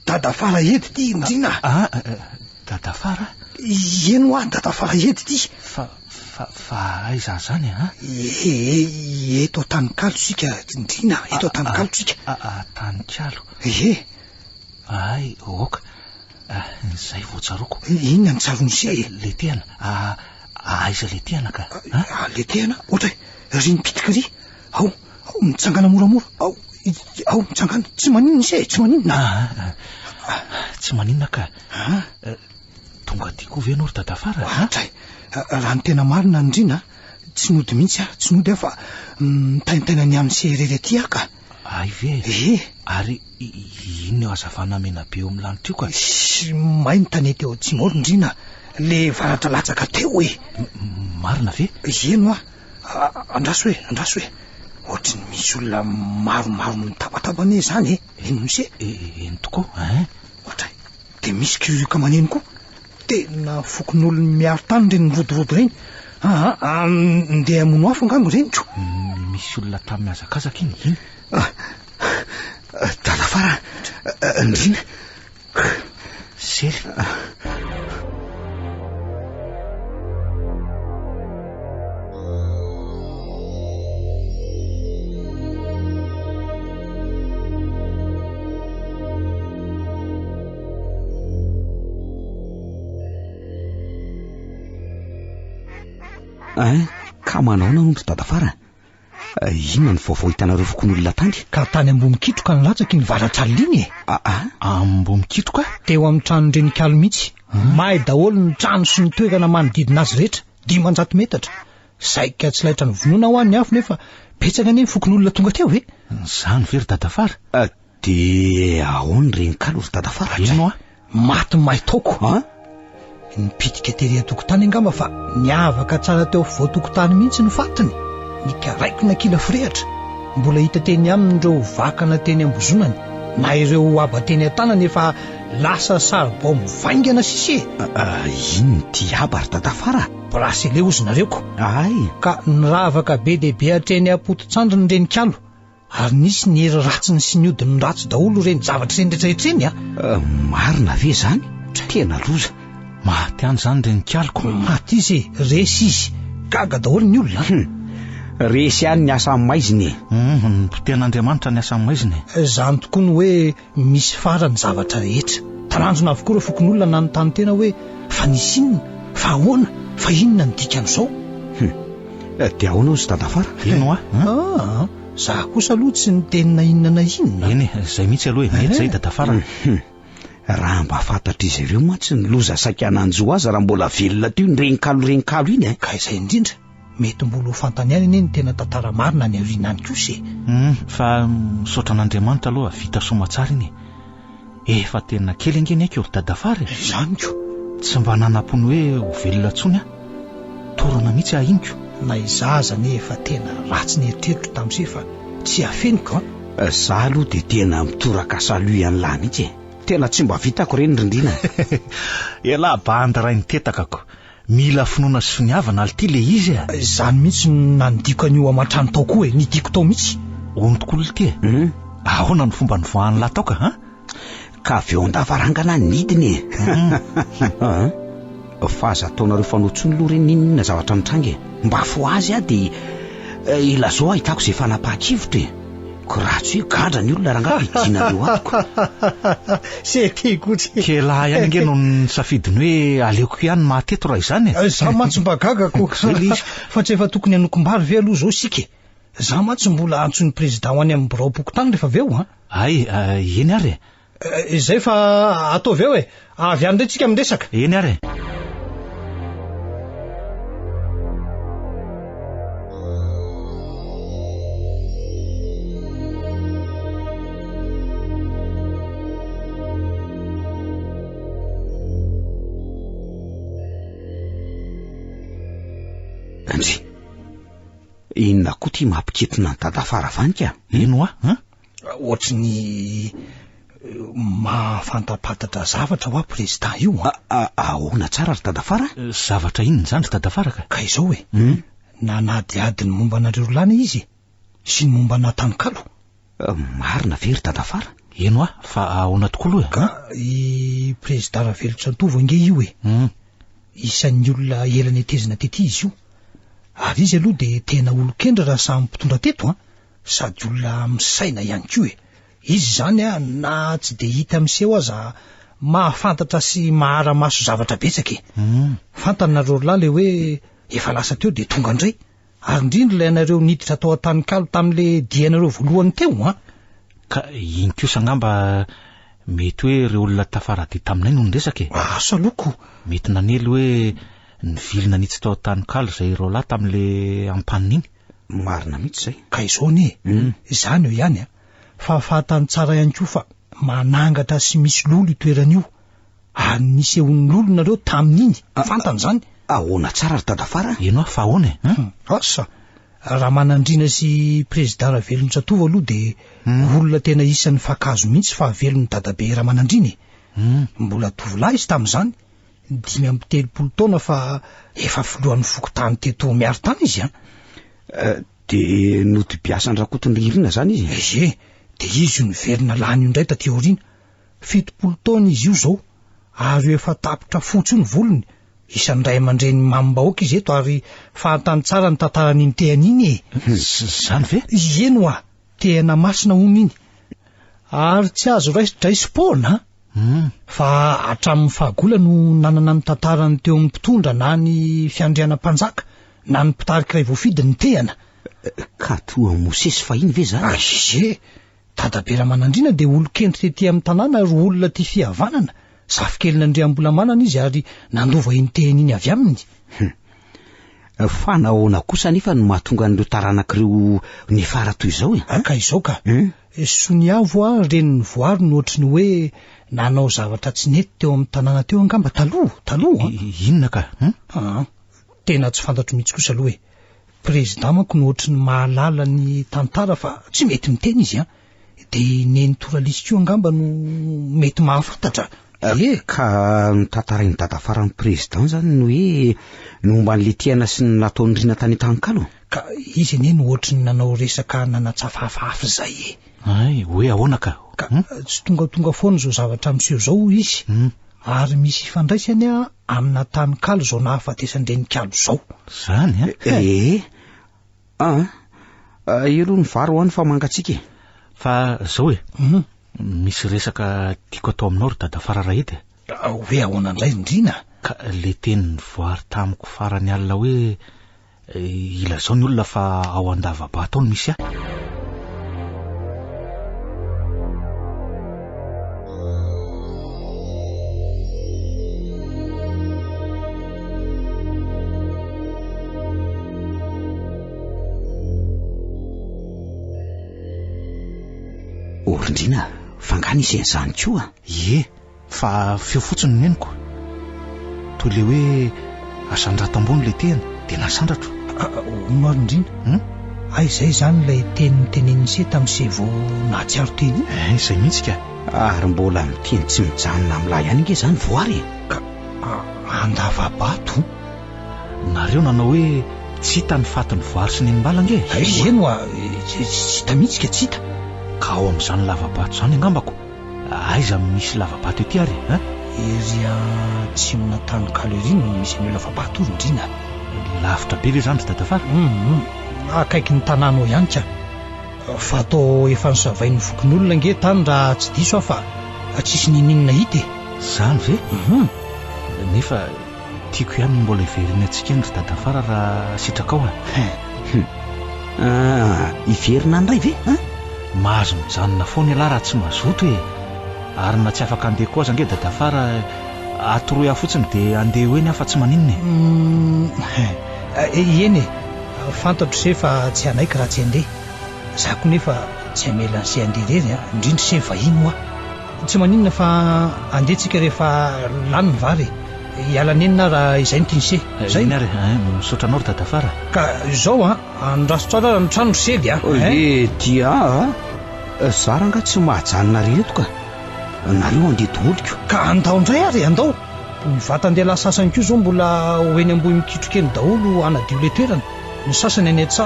dadafara edy ty indrina. Dadafara? Eno dadafara edy ty fa aiza zany eto an-tanykalo sika indrina, eto an-tanykalo sika. Tanykalo? Ay oka zay voatsaroko. Inona ny tsarony sia le tehana? Aiza le tehana ka? Le tehana ohatra ry nipitika ry ao mitsangana moramora ao mitsangana tsy maninona sia tsy maninona. Tsy maninona ka tonga tiako ve anao ry dadafara? Raha ny tena marina indrina tsy nody mihitsy tsy nody fa mitaintaina ny amin'ny serery aty ka. Ay ve? Ary inona eo hazavana mena be eo amin'ny lanitra io ka? May ny tanety eo Tsimoro indrina le varatra latsaka teo marina ve? Eno andraso hoe ohatrany misy olona maromaro mitabatabane zany eno misy eny tokoa ohatra de misy kirioka maneno koa tena fokon'olony miaro tany reny mirodorodo reny. Ndeha amono afo angango reny ko. Misy olona tamin'ny hazakazaka iny dadafara indrina sery. Ka manao naondry dadafara? Inona ny vaovao hitanareo fokon'olona tany? Ka tany Ambomkitroka ny latsaky ny varatraliny Ambomkitroka? Teo amin'ny trano Renikalo mihitsy. Mahay daholo ny trano sy ny toerana manodidina azy rehetra, 500 metatra. Saika tsy laitra ny vonoana ho an'ny afo nefa betsaka anie ny fokon'olona tonga teo e. Zany very dadafara. De ahoany Renikalo ry dadafara? Ino maty mahay toko. Nipitika tery tokotany angamba fa niavaka tsara teo voatokotany mihitsy ny fatiny. Nikaraiko na kila firehatra. Mbola hita teny amin'ireo vakana teny ambozonany na ireo abateny an-tanany efa lasa saribao mivaingana sise. Ino ty aba ry dadafara? Brasele ozy nareoko. Ka niravaka be dehibe hatreny apoto-tsandriny Renikalo, ary nisy ny hery ratsiny sy ny odiny ratsy daholo reny zavatra reny rehetrarehetra eny. Marina ve zany? Tena loza. Maty any zany Renikaloko. Maty izy resy izy, gaga daholo ny olona. Resy any ny asa maiziny. Nipotehан'Andriamanitra ny asa maiziny. Zany tokoa ny hoe misy farany zavatra rehetra. Taranjona avokoa ireo fokon'olona nanontany tena hoe fa nisy inona, fa ahoana, fa inona ny dikan'izao? De ahoana ozy dadafara? Ino Za kosa aloha tsy ny tenina inona na inona. Eny, zay mihitsy aloha mety zay dadafara. Raha mba fantatra izy ireo mantsy ny loza saika ananjo azy raha mbola velona teo ny Renikalo iny. Ka izay indrindra mety mbola ho fantany ihany anie ny tena tantara marina ny aoriana any kosa. Fa misaotra an'Andriamanitra aloha vita somatsara iny. Efa tena kely angeny aiko dadafara. Izany ko. Tsy mba nanapony hoe ho velona tsony torana mihitsy ahiniko. Na izaza nefa tena ratsy ny eritreritro tamin'izay fa tsy afeniko. Za aloha de tena mitoraka saluy an'lahy mihitsy. Tena tsy mba vitako reny rindrina. Ela banda ray nitetaka. Mila finoana sy finiavana alty le izy. Zany mihitsy nandiko an'io amatrano tao koa nidiko tao mihitsy. Ono tokoa ity. Ahoana ny fomba nivoahan'ny lahy taoka Ka veo andavarangana nidiny. Fa za taonareo fanotsony loha reny inona zavatra mitrangy. Mba fo azy de ila zao ahitako zay fanapaha-kivotra. Ko raha tsy gadra ny olona ranga pidinareo atoko. Se tikotsy. Kela ihany nge no nisafidiny hoe aleoko ihany mateto raha izany. Za matsy mba gagako. Fa tsy efa tokony hanokom-bary ve aloha zao sika. Za matsy mbola antsony président ho any amin'ny birao pokotany rehefa aveo. Eny ary. Izay fa atao aveo avy any ndray tsika mindresaka. Eny ary. Inona koa ty mampikitina ny dadafara vanika? Ino Ohatry ny mahafantapatatra zavatra ho président io. Ahoana tsara ry dadafara? Zavatra inona zany ry dadafara ka izao nanadiadiny momba anareo lany izy sy ny momba Reninkalo. Marina ve ry dadafara? Eno fa ahoana tokoa aloha ka i président Ravelitra Antovo ange io isan'ny olona elany tezina tety izy io. Ary izy aloha de tena olon-kendra raha samy mpitondra teto sady olona misaina ihany koa izy zany na tsy de hita miseho aza mahafantatra sy mahara-maso zavatra betsaka fantanareo lahy le hoe efa lasa teo de tonga ndray ary indrindra ilay anareo niditra tao an-Reninkalo tamin'le dianareo voalohany teo ka iny kosa ngamba mety hoe ireo olona tafarady taminay no nresaka asa loko mety nanely hoe ny vilona nitsy tao an-Reninkalo zay ireo lahy tamin'le ampanina iny. Marina mihitsy zay. Ka izao izany eo ihany fa fahatany tsara ihany koa fa manangatra sy misy lolo itoeran'io ary nisy ehon'ny lolo nareo tamin'iny fantany zany. Ahoana tsara ry dadafara? Eno fa ahoana asa raha manandrina sy président Ravelitra Antovo aloha de olona tena isan'ny fankazo mihitsy fa velon'ny dadabe raha manandriny mbola tovolahy izy tamin'izany 5 taona fa efa filohan'ny fokotany teto miaro tany izy de nodibiasan'ny rakotony ririna zany izy. De izy io niverina lany io ndray taty aoriana 70 taona izy io zao ary efa tapitra fotsy ny volony isan'ny ray aman-dreny mamim-bahoaka izy eto ary fahantany tsara ny tantaran'iny tean'iny zany ve? Eno tena masina hono iny ary tsy azo raispona fa hatramin'ny fahagola no nanana ny tantarany teo amin'ny mpitondra na ny fiandriana mpanjaka na ny mpitarika iray voafidiny ny tehana Ka toa Mosesy fahiny ve zany? Izy dadabe Ramanandriana dia olo-kendry tetỳ amin'ny tanàna ro olona tia fihavanana. Zafikelina Andriambolamana izy ary nandova iny teny iny avy aminy. Fa nahoana kosa nefa no mahatonga an'ireo taranak'ireo nifara toy izao e? Ka izao ka. Soniavo reniny voary no ohatry ny hoe nanao zavatra tsy nety teo amin'ny tanàna teo angamba taloha. Inona ka? Tena tsy fantatro mihitsy kosa aloha hoe président manko no ohatry ny mahalala ny tantara fa tsy mety miteny izy dia neny toralisy koa angamba no mety mahafantatra. Ka notantarainy dadafara ny président zany no hoe nomba n'le tiana sy ny nataon'irina tany tankalo. Ka izy ene no ohatry ny nanao resaka nanatsafahafahafa zay Ay, hoe ahoana ka? Tsy tonga foana zao zavatra miseho zao izy. Ary misy ifandraisany amina tanikalo zao nahafatesan'renikalo zao. Zany elo ny varo any fa mangatsika. Fa zao misy resaka tiako atao aminao ry dadafara Raedy. Hoe ahoana indray indrina? Ka le teny voary tamiko farany alina hoe ilazao ny olona fa ao andavabato no misy Orindrina, fangana isen'izany koa. Fa feo fotsiny ny neniko. Toy le hoe asandratam-bony le teny dia nasandratro. Ono Orindrina? Izay zany ilay teny teneniny se tamin'ny sevo nahatsiaro teny. Izay mihitsy ka. Ary mbola miteny tsy mijanona amin'ilay ihany nge zany voary. Ka andavabato. Nareo nanao hoe tsy hita ny fatin'ny voary sy nenimbala nge. Eno tsy hita mihitsy ka tsy hita. Ka ao amin'izany lavabato zany angambako. Aiza misy lavabato ety ary ery atsimona tanikalo ery no misy an'io lavabato Orindrina. Lavitra be ve zany dadafara? Akaiky ny tanàna ihany ka. Fa atao efa nosavain'ny vokin'olona nge tany raha tsy diso fa tsisy ninina hita. Zany ve? Nefa tiako ihany mbola iverina antsika eny ry dadafara raha sitraka ao Iverina andray ve? Mahazo mijanona foana ialahy raha tsy mazoto ary na tsy afaka andeha koa aza nge dadafara atoroy fotsiny dia andeha hoeny afa tsy maninona eny fantatro se fa tsy anaiky raha tsy andeha. Za koa nefa tsy amela ny se andeha rery indrindra se vahino tsy maninona fa andehitsika rehefa lany ny vary. Hiala nenina raha izay notiny se zay ny ary misaotra anao ry dadafara. Ka izao andrasotsara ny trano sely dia zaranga tsy mahajanona reto ka nareo andeha toholiko. Ka andao indray ary andao ny vatan-dehilahy sasany koa zao mbola hoeny amboy mikitrokeny daholo anadio le toerana. Ny sasany any atsa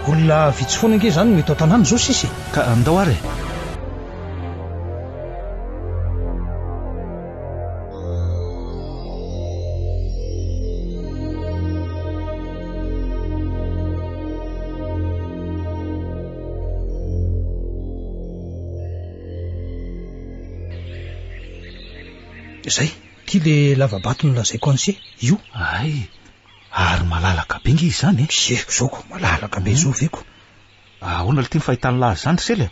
olona vitsy foana nge zany mety ao tanàna zao sisy. Ka andao ary zay ty le lavabato no lazaiko an'se io. Ary malalaka be nge izy zany seko zao ko malalaka be zao veko. Ahoana le tiany fahitany lazy zany sely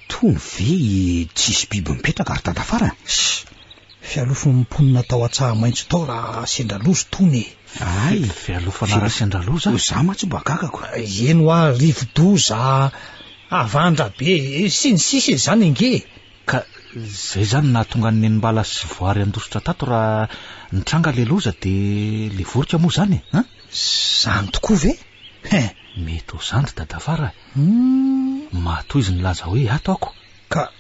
tony ve tsisy biby mipetraka ary dadafara? Fialofo mimponina tao atsaha maintso tao raha sendra lozo tony. Fialofana raha sendra loza za matsy bakakako. Eno rivodoza avandra be sy ny sisy zany nge. Ka zay zany nahatonga ny nenimbala sy voary andositra tato raha nitranga le loza dia le vorika moa zany zany tokoa ve? Mety ho zany dadafara. Matoy izy nilaza hoe ato ako. Ka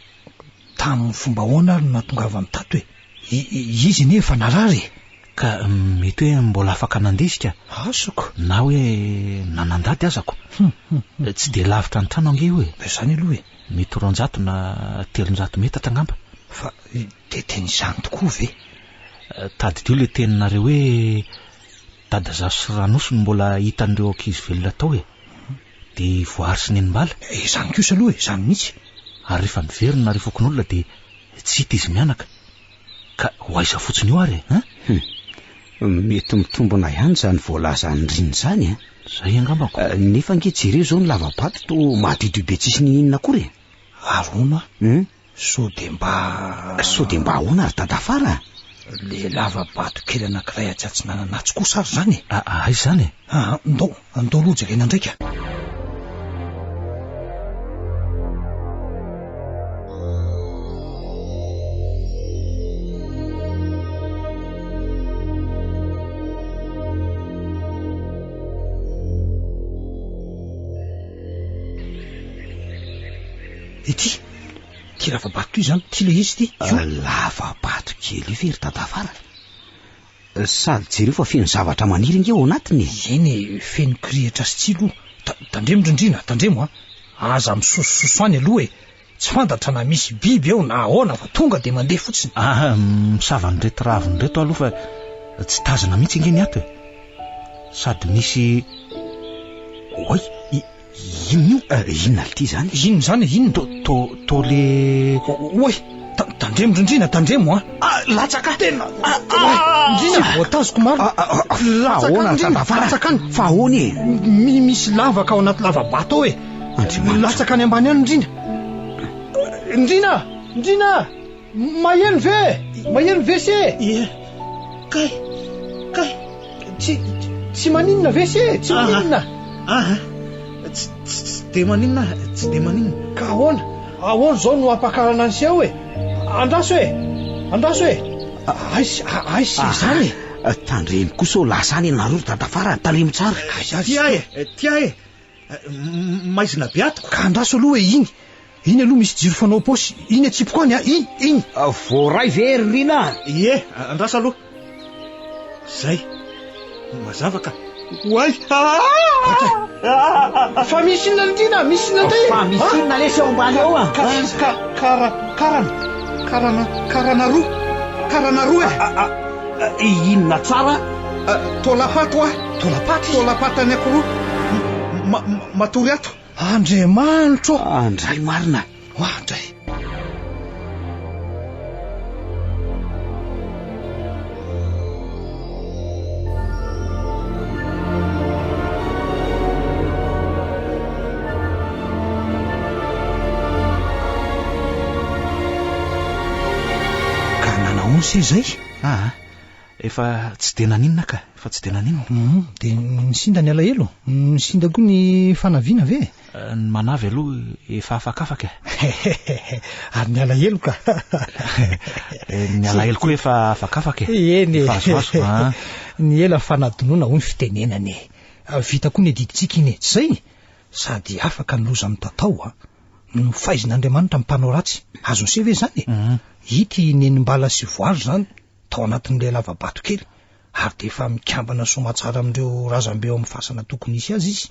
tamin'ny fomba hoana ary nahatonga avy amin'ny tato izy nefa narary. Ka mety hoe mbola afaka nandesika asoko na hoe nanandady azako. Tsy dia lavitra ny trano ange hoe zany aloha mety 300 na 300 metatra angamba. Fa de teny izany tokoa ve? Tadidio le teninareo hoe dadazaso sy ranosy no mbola hitan'ireo ankizy velona tao dia voary sy nenimbala. Zany kosa aloha zany mihitsy. Ary rehefa miverina rehefa fokon'olona dia tsy hita izy mianaka. Ka ho aiza fotsiny io ary mety mitombona ihany zany voalazany riny zany a. Zay angambako. Nefa ankejereo zao ny lavabato to mahadidio be tsisy ny inona kory. Arona so de mba ahoana ary tadafara le lavabato kely anankiray atsy nananatsy kosa ary zany. Ay zany. Andao lojakaina ndraika. Ty lavabato ty zany, ty le izy ty. Lavabato kely io very tadafara. Sady jereo fa feno zavatra maniry inge ao anatiny. Eny feno kirihitra sy tsilo. Tandremo rindrina, tandremo aza misososoany aloha tsy fantatra na misy biby eo na ahoana fa tonga de mandeha fotsiny. Misavany reto raviny reto aloha fa tsy tazana mihitsy inge ny ato sady misy inona ty zany? Inona zany? Inona? To le tandremo rindrina, tandremo latsaka tena. Rindrina voatazoko maro. Latsaka fa ahoany misy lavaka ao anaty lavabato ao latsaka any ambany any Rindrina maheno ve se? Kay tsy maninona ve se? Tsy maninona. Tsy de maninona. Ka ahoana zao no ampakarana ny seo andraso ay se zany. Tandreny kosa o lasany nareo tadafara talemo tsara. Tia maizina be atoko. Ka andraso aloha iny aloha misy jiro fanao posy iny atsipoko any iny voray very rina. Andraso aloha zay mazava ka. Way fa misy inona Rindrina, misy inona ndray? Fa misy inona le seo ambany ao karana roa inona tsara? tolapaty any akoroa matory ato. Andriamanitro andray marina andray. Se zay efa tsy de naninona ka, efa tsy de naninona. De nisinda ny alahelo, nisinda koa ny fanaviana ve? Ny manavy aloha efa afakafaka. Ary ny alahelo ka. Ny alahelo koa efa afakafaka. Eny azoazo. Ny ela fanadonoana hoy ny fitenenany. Vita koa ny diditsika iny, tsy zay? Sady afaka ny loza amin'ny tatao no faizin'Andriamanitra mpanao ratsy. Azo se ve zany? Ity nenimbala sy voary zany tao anatin'ilay lavabato kely ary de efa mikambana somatsara amin'ireo razambe ao amin'ny fasana tokony isy azy izy.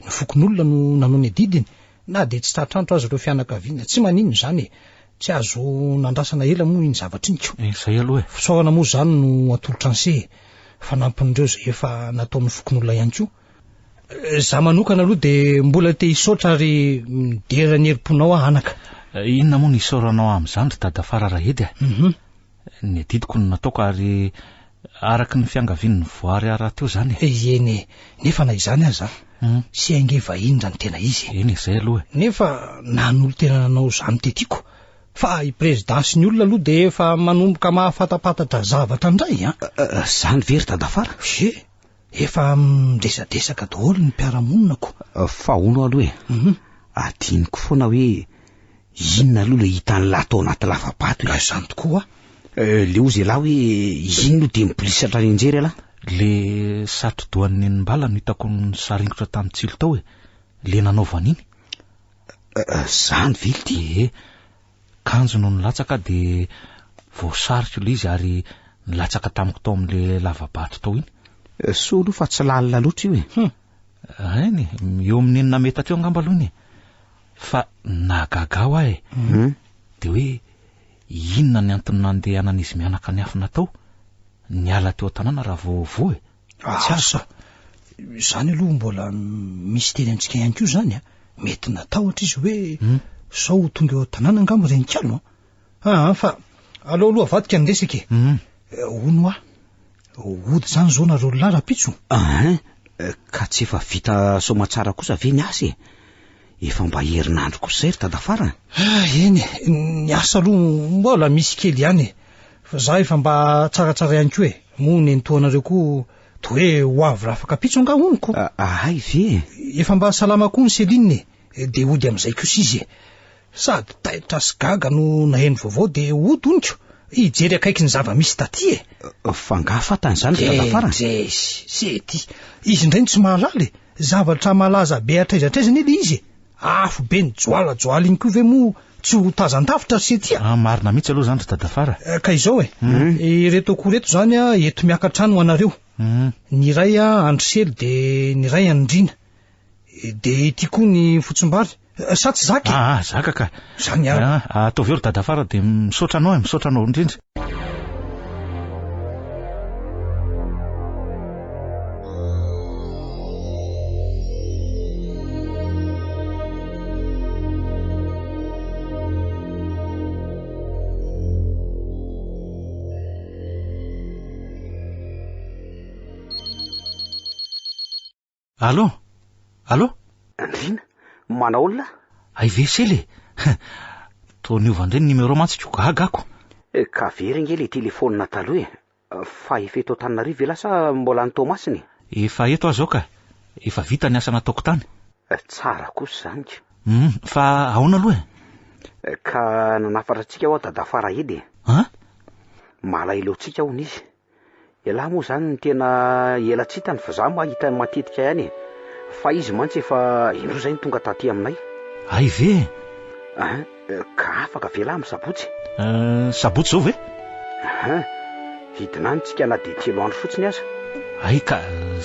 Ny fokon'olona no nanao ny didiny na de tsy tatrantro azy ireo fianakaviana tsy maninona zany tsy azo nandrasana ela moa iny zavatra iny. Zay aloha fisaorana moa zany no atolotra anse fanampin'ireo zay efa nataon'ny fokon'olona ihany koa. Za manokana aloha de mbola te hisaotra ary midera ny herim-ponao anaka. Inona moa ny isaoranao amin'izany ry tadafara rahedy ny adidiko no nataoko ary araky ny fiangavian'ny voary ara teo zany. Eny nefa na izany aza sy ainge vahiny zany tena izy. Eny zay aloha nefa nanolo tena nanao zany tetiko fa i presidansy ny olona aloha de efa manomboka mahafatapatatra zavatra ndray zany very tadafara. Efa miresadresaka daholo ny mpiaramonako. Fa ono aloha adiniko foana hoe inona aloha le hitan'ny lahy tao anaty lavabato zany tokoa le ozy lahy hoe ino de mipolisatra ny anjery ala le satrodoan'ny mbala no hitako ny saringotra tamin'ny tsilo tao le nanaovan'iny zany vely ty kanjo no nilatsaka de voasarika le izy ary nilatsaka tamiko tao amin'le lavabato tao iny. So aloha fa tsy lalina loatra io eny eo amin'ny enina meta teo angamba aloha iny fa nagagao de hoe inona ny antony nandehanana izy mianaka ny hafa natao niala teo tanàna raha voavoa tsy asa zany aloha mbola misy teny antsika ihany koa zany mety natahotra izy hoe sao tonga eo tanàna angamba renikalo fa aloha avadika ny resaka ono ody zany zao nareo lara-pitso. Ka tsy efa vita somatsara kosa ve ny asa e? Efa mba herinandro kosa zay ry Dadafara. Eny ny asa aloha mbola misy kely ihany e, fa za efa mba tsaratsara ihany koa e, moa nentoanareo koa to hoe ho avy raha afaka pitso anga honiko. Ay ve efa mba salama koa ny Céline de ody am'izay kosa izy e, sady taitra sy gaga no naheno vaovao de ody oniko ijery akaiky ny zava-misy taty e. Fangafatany zany Dadafara. Sety izy indray tsy mahalala e, zavatra malaza be atraizatraizany ele izy e, afo be ny joalajoala iny koa ve mo tsy ho tazan-tafitra sety marina mihitsy aloha zany ry Dadafara. Ka izao e, reto akoreto zany eto miakatrano anareo. Ny iray Andrisely de ny iray Andrina, de ity koa ny Fotsombary. Sa tsy zaka e? Zaka ka. Zany ary. Ataovy eo ry Dadafara de misaotra anao indrindra. Allô? Andrina, manao olona? Ay vesely to niova ndray numéro mantsika gagako. Ka very ngely telefonina taloha e, fa efa eto Antananarivo ve lasa mbola ny Tomasiny? Efa eto aho zao ka, efa vita ny asa nataoko tany. Tsara kosa zany ka. Fa ahoana aloha e? Ka nanafatra tsika ho Dadafara edy e. Malailo tsika hono izy. Ela moa zany ny tena ela tsitany fa za mahita matetika ihany e, fa izy mantsy efa indro zay ny tonga taty aminay. Ay ve? Ka afaka vela amin'ny sabotsy. Sabotsy zao ve? Vidina any tsika na de 3 andro fotsiny aza. Ay ka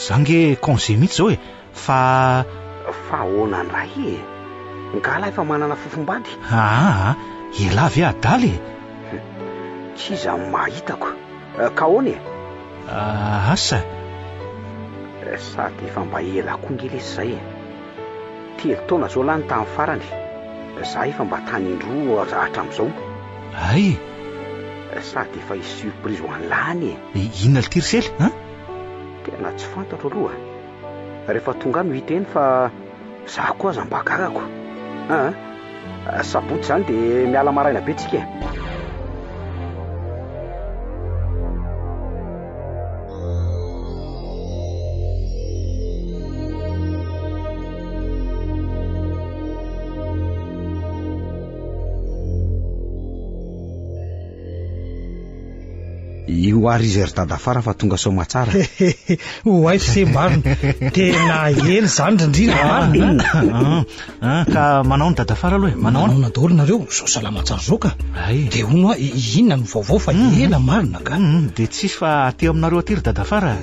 zange congé mihitsy zao e, fa ahoana ndray e, ngala efa manana fofombady. Ela ve adaly e? Tsy iza mahitako. Ka ahoana e? Asa sady efa mba ela koa ngely izy zay e, 3 taona zao lany tamin'ny farany, za efa mba tany indroa hatram'izao. Ay sady efa hisy surprise ho an'lany e. Inona le tirsely tena tsy fantatro aloha, rehefa tonga no hita eny fa za koa aza mba gagako. Sabotsy zany de miala maraina be tsika e. Io ary izy ry Dadafara fa tonga somatsara. Hoay se marina, tena ely zany rindrina marina. Ka manao ny Dadafara aloha e? Manao daholo nareo, zao salama tsara zao ka. De hono inona ny vaovao fa ela marina ka. De tsisy fa aty aminareo aty ry Dadafara.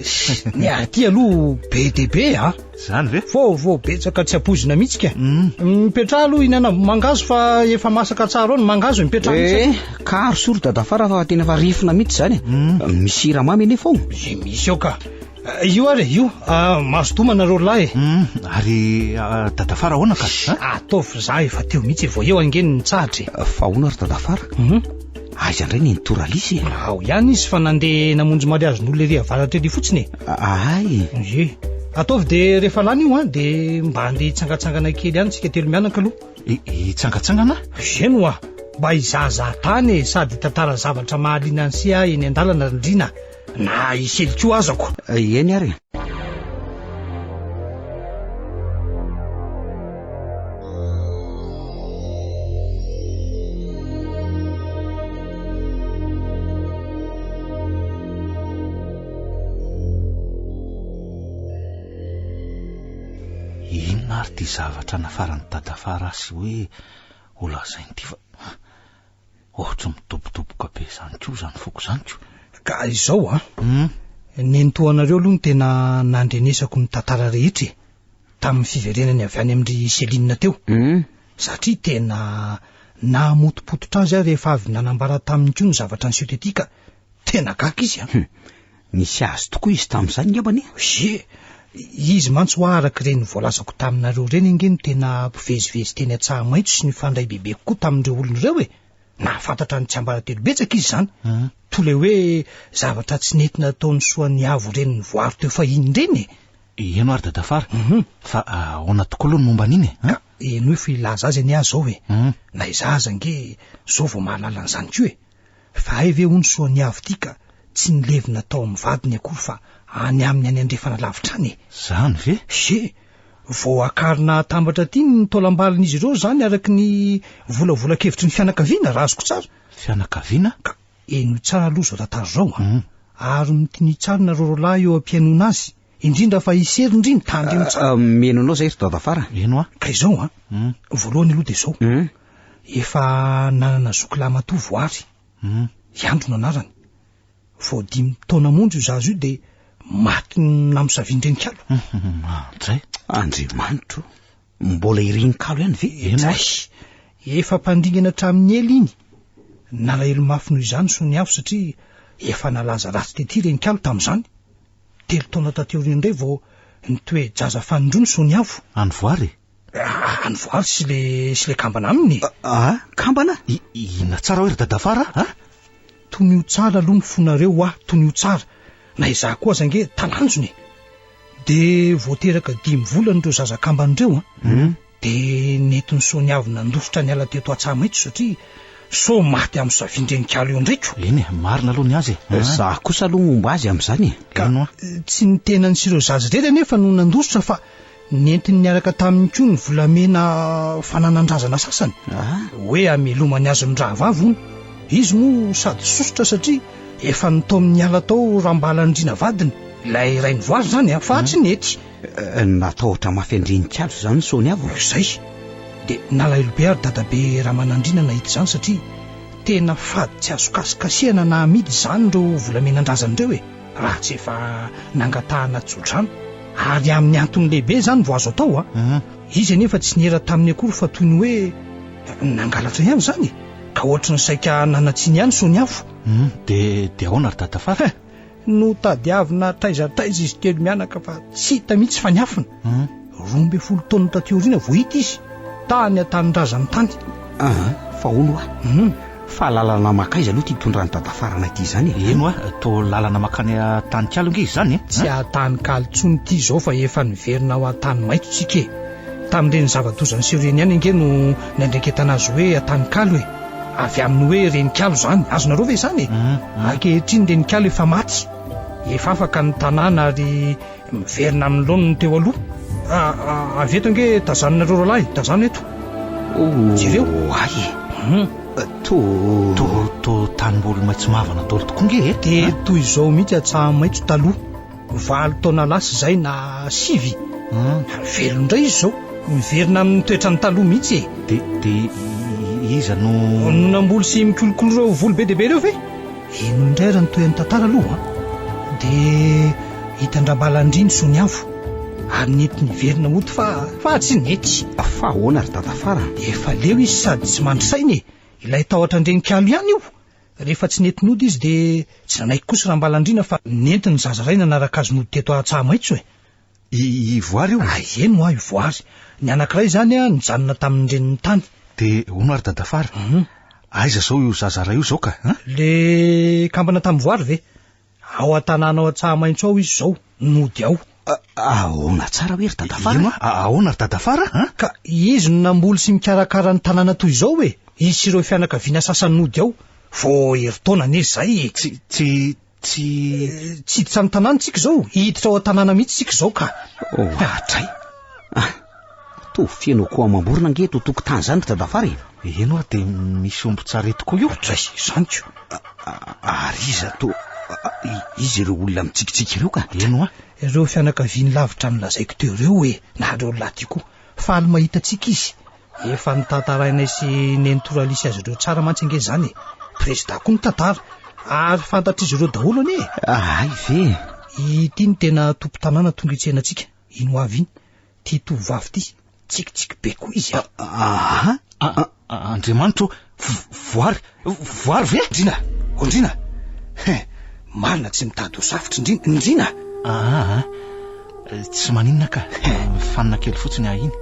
Ny aty aloha be de be zany ve? Vao betsaka tsy apozina mihitsy ka. Mipetraha aloha inana mangazo fa efa masaka tsara ao ny mangazo mipetraha mihitsy. Ka ary sory Dadafara fa tena fa rifina mihitsy zany. Misy siramamy ene fao. Misy ao ka. Io ary io mazotoa nareo lahy. Ary Dadafara ahoana ka? Ataovy za efa teo mihitsy vao eo angeny nitsahatra. Fa ahoana ry Dadafara? Aiza indray ny toralisy? Ao ihany izy fa nandeha namonjy mariazin'olona ery avaratra ery fotsiny. Ay. Ataovy de rehefa lany io de mba andeha hitsangatsangana kely ihany tsika telo mianaka aloha. Hitsangatsangana? Zeno mba hizaza tany sady tantara zavatra mahaliana ansia eny an-dalana rindrina na hisely koa azako. Eny ary. Inona ary ty zavatra nafarany Dadafara sy hoe olazainy ty fa ohatra mitobotoboka be zany ko zany foko zany ko. Ka izao nentoanareo aloha ny tena nandrenesako ny tantara rehetra tamin'ny fiverenany avy any amin'ry Céline teo. Satria tena namotopototra azy rehefa avy nanambara taminy ko ny zavatra ny siotetika, tena gaka izy Nisy azy tokoa izy tamin'izany ngambany. Izy mantsy ho araka ireny voalazako taminareo reny angeny tena mpivezivezy teny Antsahamaitso sy ny fandray bebe koa tamin'ireo olona ireo na fantatra ny tsy ambaratelo betsaka izy zany to le hoe zavatra tsy nentina ataony soan'ny avo reny voary teo fahiny reny eno ary dadafara fa ahoana tokoa aloha ny momba an'iny ka eno hoe filaza azy any azy zao hoe na izaza nge zao vao mahalala an'izany ko e fa hay ve ho ny soan'ny avo ity ka tsy nilevina tao amin'ny vadiny akory fa any amin'ny any andrefana lavitra any zany ve se vao akarina tambatra ty ny taolam-balin'izy ireo zany araky ny volavolakevitry ny fianakaviana raha azoko tsara fianakaviana ka eno tsara aloha zao tantara zao ary mitiny tsara nareo lahy eo ampiainona azy indrindra fa isery indriny tandrino tsara meno anao zay ry dadafara eno ka izao voalohany aloha de zao efa nanana zokilahy matoa voary iandro no anarany vao 5 taona monjo zazo io de maty namosavindrenikalo zay Andriamanitro mbola irinkalo ihany ve efa mpandringana hatramin'ny ely iny nalahelo mafy noho izany sony avo satria efa nalaza ratsy tety renikalo tamin'izany 3 taona tateoriny indray vao nitoe jaza fanindrony sony avo any voary sy le kambana aminy kambana ina tsara hoe ry dadafara tonio tsara aloha mifonareo tonio tsara na izaho koa zange talanjony de voateraka 5 volana ireo zazakambana ireo de netiny sony avo nandositra ny ala teto Atsahamaitso satria so maty amin'ny savindrenikalo eo ndraiko eny marina aloha ny azy zaho kosa aloha momba azy amin'izany tsy ny tenany sy ireo zaza rera nefa no nandositra fa nentiny niaraka tamin'ny ko ny volamena fananandrazana sasany hoe amelomany azy ny raha vavy ony izy mo sady sosotra satria efa nitao amin'ny ala tao rambalandrina vadiny ilay rainy voary zany fa tsy nety natahotra mafiandrenikalo zany sony avo zay de nalahelo ary dadabe ramanandrina nahita zany satria tena fady tsy azo kasikasihana na amidy zany reo volamenandrazany reo raha tsy efa nangatahana tsodrano ary amin'ny antony lehibe zany vo azo atao izy anefa tsy nihera tamin'ny akory fa toy ny hoe nangalatra ihany zany ka ohatra ny saika nanatsiny ihany sony avo de ahoana ry dadafara no tadiavina taizataiza izy telo mianaka fa tsy hita mihitsy fa niafina 12 taona tateorina vo hita izy tany atany-drazany tany fa ono fa lalana makaiza aloha ty tondrany dadafarana ity zany eno to lalana makany tany-kalo nge izy zany tsy atany kalitsony ity zao fa efa niverina ao atany maitso tsika tamin'ireny zavadozany sy reny ihany nge no nandreketana azy hoe atany kalo avy amin'ny hoe renikalo zany azonareo ve zany ankehitriny renikalo efa maty efa afaka ny tanàna ary miverina amin'ny laoniny teo aloha avy eto nge tazanonareo rolahy tazano eto jereo to tanymboly maitso mavana dolo tokoa nge de toy izao mihitsy Atsahamaitso taloha 20 taona lasa zay na 5 velondray izy zao miverina amin'ny toetrany taloha mihitsy de iza no namboly sy mikolokolo reo volo be dehibe reo ve eno indray raha nitoy amin'ny tantara aloha de hitandrabalandriny sony avo ary nety niverina moty fa tsy nety fa ahoana ry dadafara efa leo izy sady tsy mandrisainy ilay tahotra andrenikalo ihany io rehefa tsy nety nody izy de tsy nanaiky kosa raha mbalandrina fa nety ny zazaray nanaraka azy nody teto Atsahamaitso i voary io eno i voary ny anankiray zany nijanona tamin'ny reniny tany de ono ary dadafara aiza zao io zazaray io zao ka le kambana tamin'ny voary ve ao an-tanàna ao Atsahamaitso ao izy zao nody ao ahoana tsara hoe ry dadafara ahoana ry dadafara ka izy no namboly sy mikarakara ny tanàna toy izao izy sy ireo fianakaviana sasany nody ao vo heritaona nezy zay tsy hiditra ny tanàna tsika zao hiditra ao an-tanàna mihitsy tsika zao ka atray to fianao koa mamborona nge totoko tany zany ry dadafara eno de misy ombo tsara tokoa io zanyko ary iza to izy ireo olona mitsikitsika ireo ka eno ireo fianakaviany lavitra nolazaiko teo ireo na reo laty koa faly mahita tsika izy efa nitantarainay sy nentoralisy azy ireo tsara mantsy ange zany presida koa nitantara ary fantatr'izy ireo daholo ane ay ve ity ny tena tompo tanàna tonga itsena tsika ino avy iny ty tovavy ty tsikitsiky be koa izy Andriamanitro voary ve ondrina marina tsy mitady ho safotra indrina tsy maninona ka fanina kely fotsiny ahiny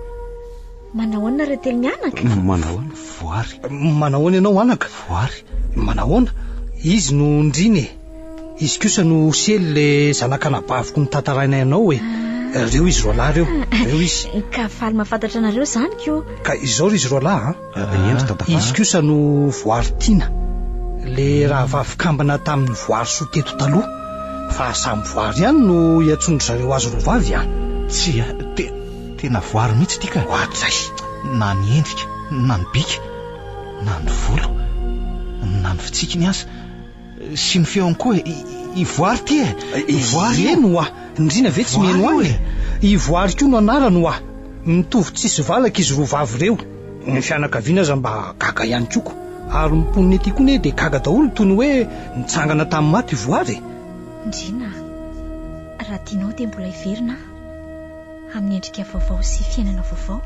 Manahoana retely mianaka? Manahoana? Voary. Manahoana ianao anaka? Voary. Manahoana? Izy no ndriny izy kosa no sely le zanak'anabaviko nitantaraina ianao reo izy roa lahy reo izy Ka faly mahafantatra anareo zany ko. ka izao ry izy roa lahy Endry tantafara. izy kosa no voary tiana le raha vavikambana tamin'ny voary soa teto taloha fa samy voary ihany no iatsondro zareo azy roa vavy Tsy tena voary mihitsy tika. ohatray Na ny endrika, na ny bika, na ny volo, na ny fitsikiny azy, sy ny feony koa i voary ty voary eno indrina ve tsy miheno any i voary koa no anarany mitovy tsisy valaka izy roa vavy reo ny fianakaviana aza mba gaga ihany koko ary mimponiny ety koa ne dia gaga daholo toy ny hoe nitsangana tamin'ny maty voary Ndrina, raha tianao dia mbola hiverina amin'ny endrika vaovao sy fiainana vaovao.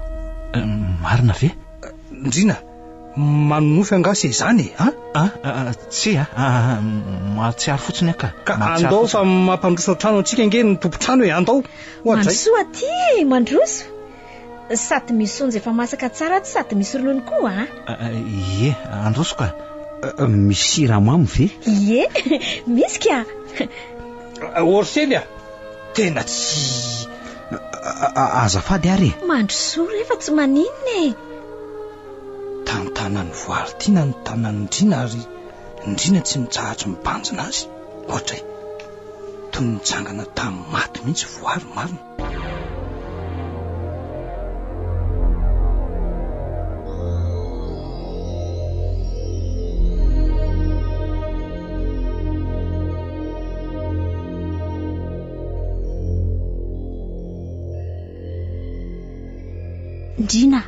Marina ve? ndrina manonofy angasa izany Tsy mahatsiaro fotsiny aka. ka andao fa mampandroso trano antsika nge ny tompotrano andao ohatray Mandroso aty, mandroso. Sady misy onjy efa masaka tsara tsy sady misy ronono koa Ie, androso ka. Misy siramamy ve? Ie, misy ka. orsely tena tsy Azafady ary. Mandroso rehefa tsy maninona tantanany voary tiana ny tanany ndrina ary ndrina tsy mitsahatry mibanjina azy ohatray toy nitsangana tamin'ny maty mihitsy voary marina Ndrina,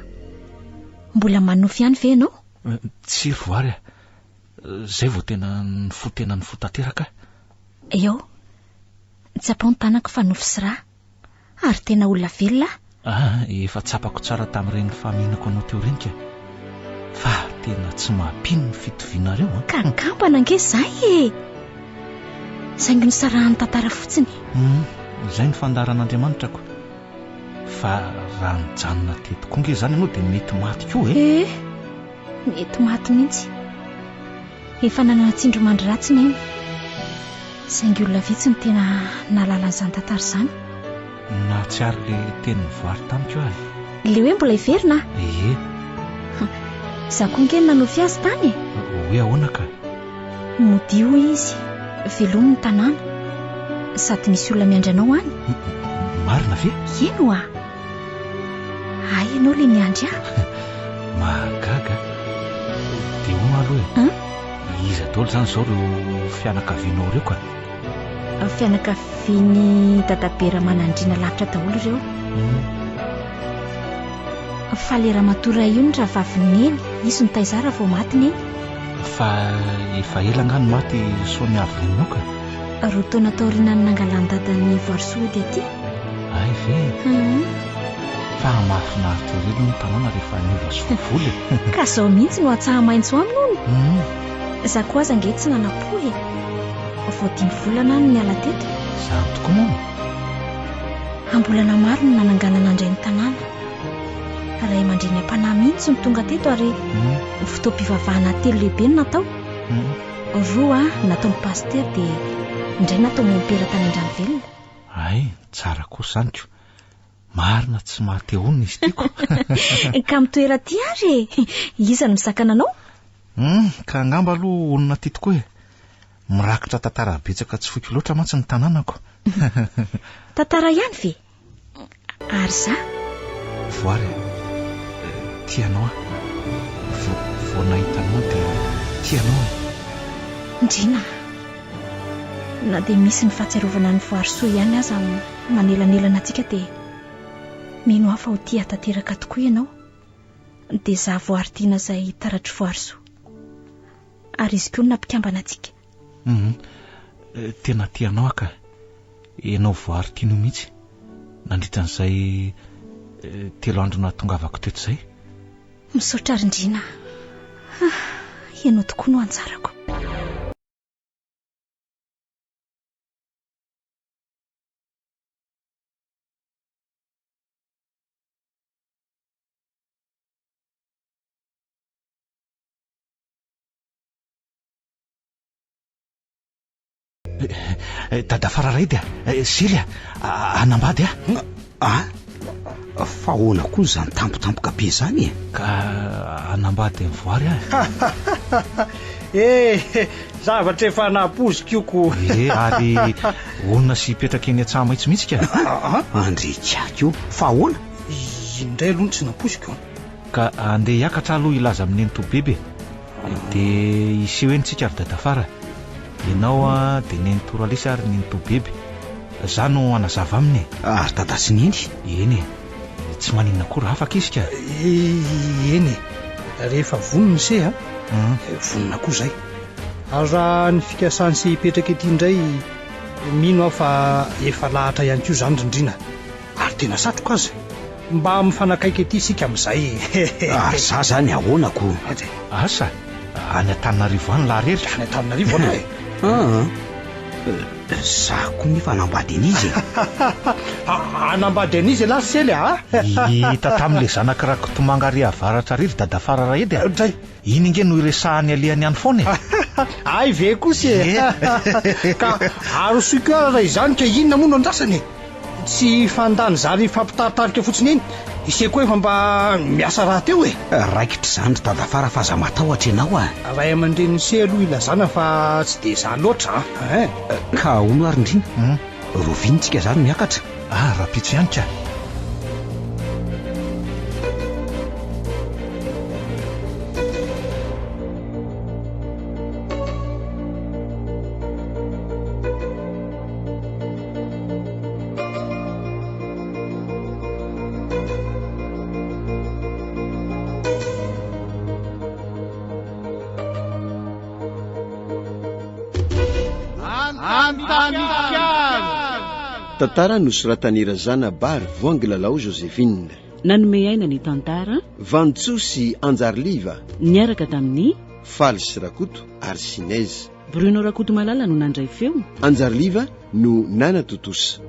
mbola manofy ihany ve ianao? Tsy ry voary zay vao tena ny fo tanteraka. Eo, tsapao ny tanako fa nofy sy rà ary tena olona velona. Efa tsapako tsara tamin'ireny famihinako anao teo reny ka. Fa tena tsy mampino ny fitovianareo Ka kampana ange zay saingy nisarahany tantara fotsiny. Izay ny fandaran'Andriamanitrako. Fa raha nijanona teto koa nge zany ianao dia mety maty koa Mety maty mihitsy. Efa nanana tsindromandry ratsy ny saingy olona vitsy ny tena nalala an'izany tantara izany. Nahatsiaro le teny voary tamiko ahy. Le hoe mbola hiverina? Ie. Izaho koa nge nanofy azy tany Hoe ahoana ka? modio izy velomy ny tanàna sady misy olona miandry anao any. Marina ve? Ino ay ianao le miandry Mahagaga. Dia hono aloha iza daholo zany zao reo fianakavianao reo ka? Fianakaviany dadabera manandrina lavitra daholo ireo. Fa le Ramatoa io ny ravaviny izy no taizara vao maty neny. Fa efa ela ngano maty soa miavy renao ka? Roa taona taorianany nangalany dadan'ny voarisody aty. Ay ve? Fa mahafinaritra ireny ny tanàna rehefa niova sy vovoly. Ka zao mihitsy no atsaha maintso aminy hono. Za koa aza nge tsy nanapohy vao 5 volana no niala teto. Zany tokoa moa. Ambolana maro no nananganana andray ny tanàna. Ray aman-dreny am-panahy mihitsy no tonga teto ary fotoam-pivavahana 3 lehibe no natao. 2 natao ny paster dia indray natao mompera tany Andranovelona. Ay, tsara kosa zany ko. Marina tsy mahatehonina izy tiako. Ka mitoera ty ary iza no misakana anao? Ka angamba aloha olona ty tokoa mirakitra tantara betsaka tsy foiky loatra mantsy ny tanànako. Tantara ihany ve? Ary za Voary tianao vao nahitanao dia tianao. Ndrina, na dia misy ny fahatsiarovana ny voarisoa ihany aza manelanelana antsika dia mino hafa ho tia tanteraka tokoa ianao dia za voary tiana izay taratry voarisoa ary izy koa no nampikambana antsika. Tena tianao aka. Ianao voary tianao mihitsy nandritran'izay 3 andro nahatongavako teto izay. Misaotra ary Ndrina, ianao tokoa no anjarako. Dada Fararay dia sely anambady fa hoana koa zany tampotampoka be zany e? Ka anambady mivoary Zavatra efa napozikoko. Ary onona sy petraka eny an-tsaha maitsimihitsy ka. Andretsiaka io fa hoana? Indray aloha tsy napoziko. Ka andeha hiakatra aloha ilaza amin'ny Nenitobebe dia iseho entsika ary Dada Fara. Ianao dia Nenitoralisa ary Nenitobebe. Za no anazava aminy. Ary Dada Sineny? Eny tsy maninona koa afaka izy ka. Eny rehefa vonona se vonona koa zay. Ary raha ny fikasany sy hipetraka ety indray mino aho fa efa lahatra ihany koa zany rindrina. Ary tena satroka azy mba mifanakaiky ety isika amin'izay. Ary za zany ahoanako? Asa any Antananarivo any laha rehetra. Any Antananarivo ana za koa nefa anambady an'izy. Anambady an'izy lasa sely hita tamin'le zanak'irako Tomangary avaratra riry Dada Fararay edy iny inge no iresahany alehany any foana. Ay ve kosa ka arosoiko raha izany ka inona moa no andrasany? Tsy fandany zary fampitaritarika fotsiny eny iseko efa mba miasa raha teo raikitra zany Dada Fara fa za matahotra ianao ray aman-dreny se aloha ilazana fa tsy de za loatra ka ono ary indrina rovintsika zany miakatra rapitso ihany ka. Tantara nosoratany Razana Bary Voangilalao Joséphine. Nanome aina ny tantara Vantsoa sy Anjariliva niaraka tamin'ny Faly sy Rakoto ary Sinaizy. Bruno Rakoto Malala no nandray feo. Anjariliva no Nana Totosa.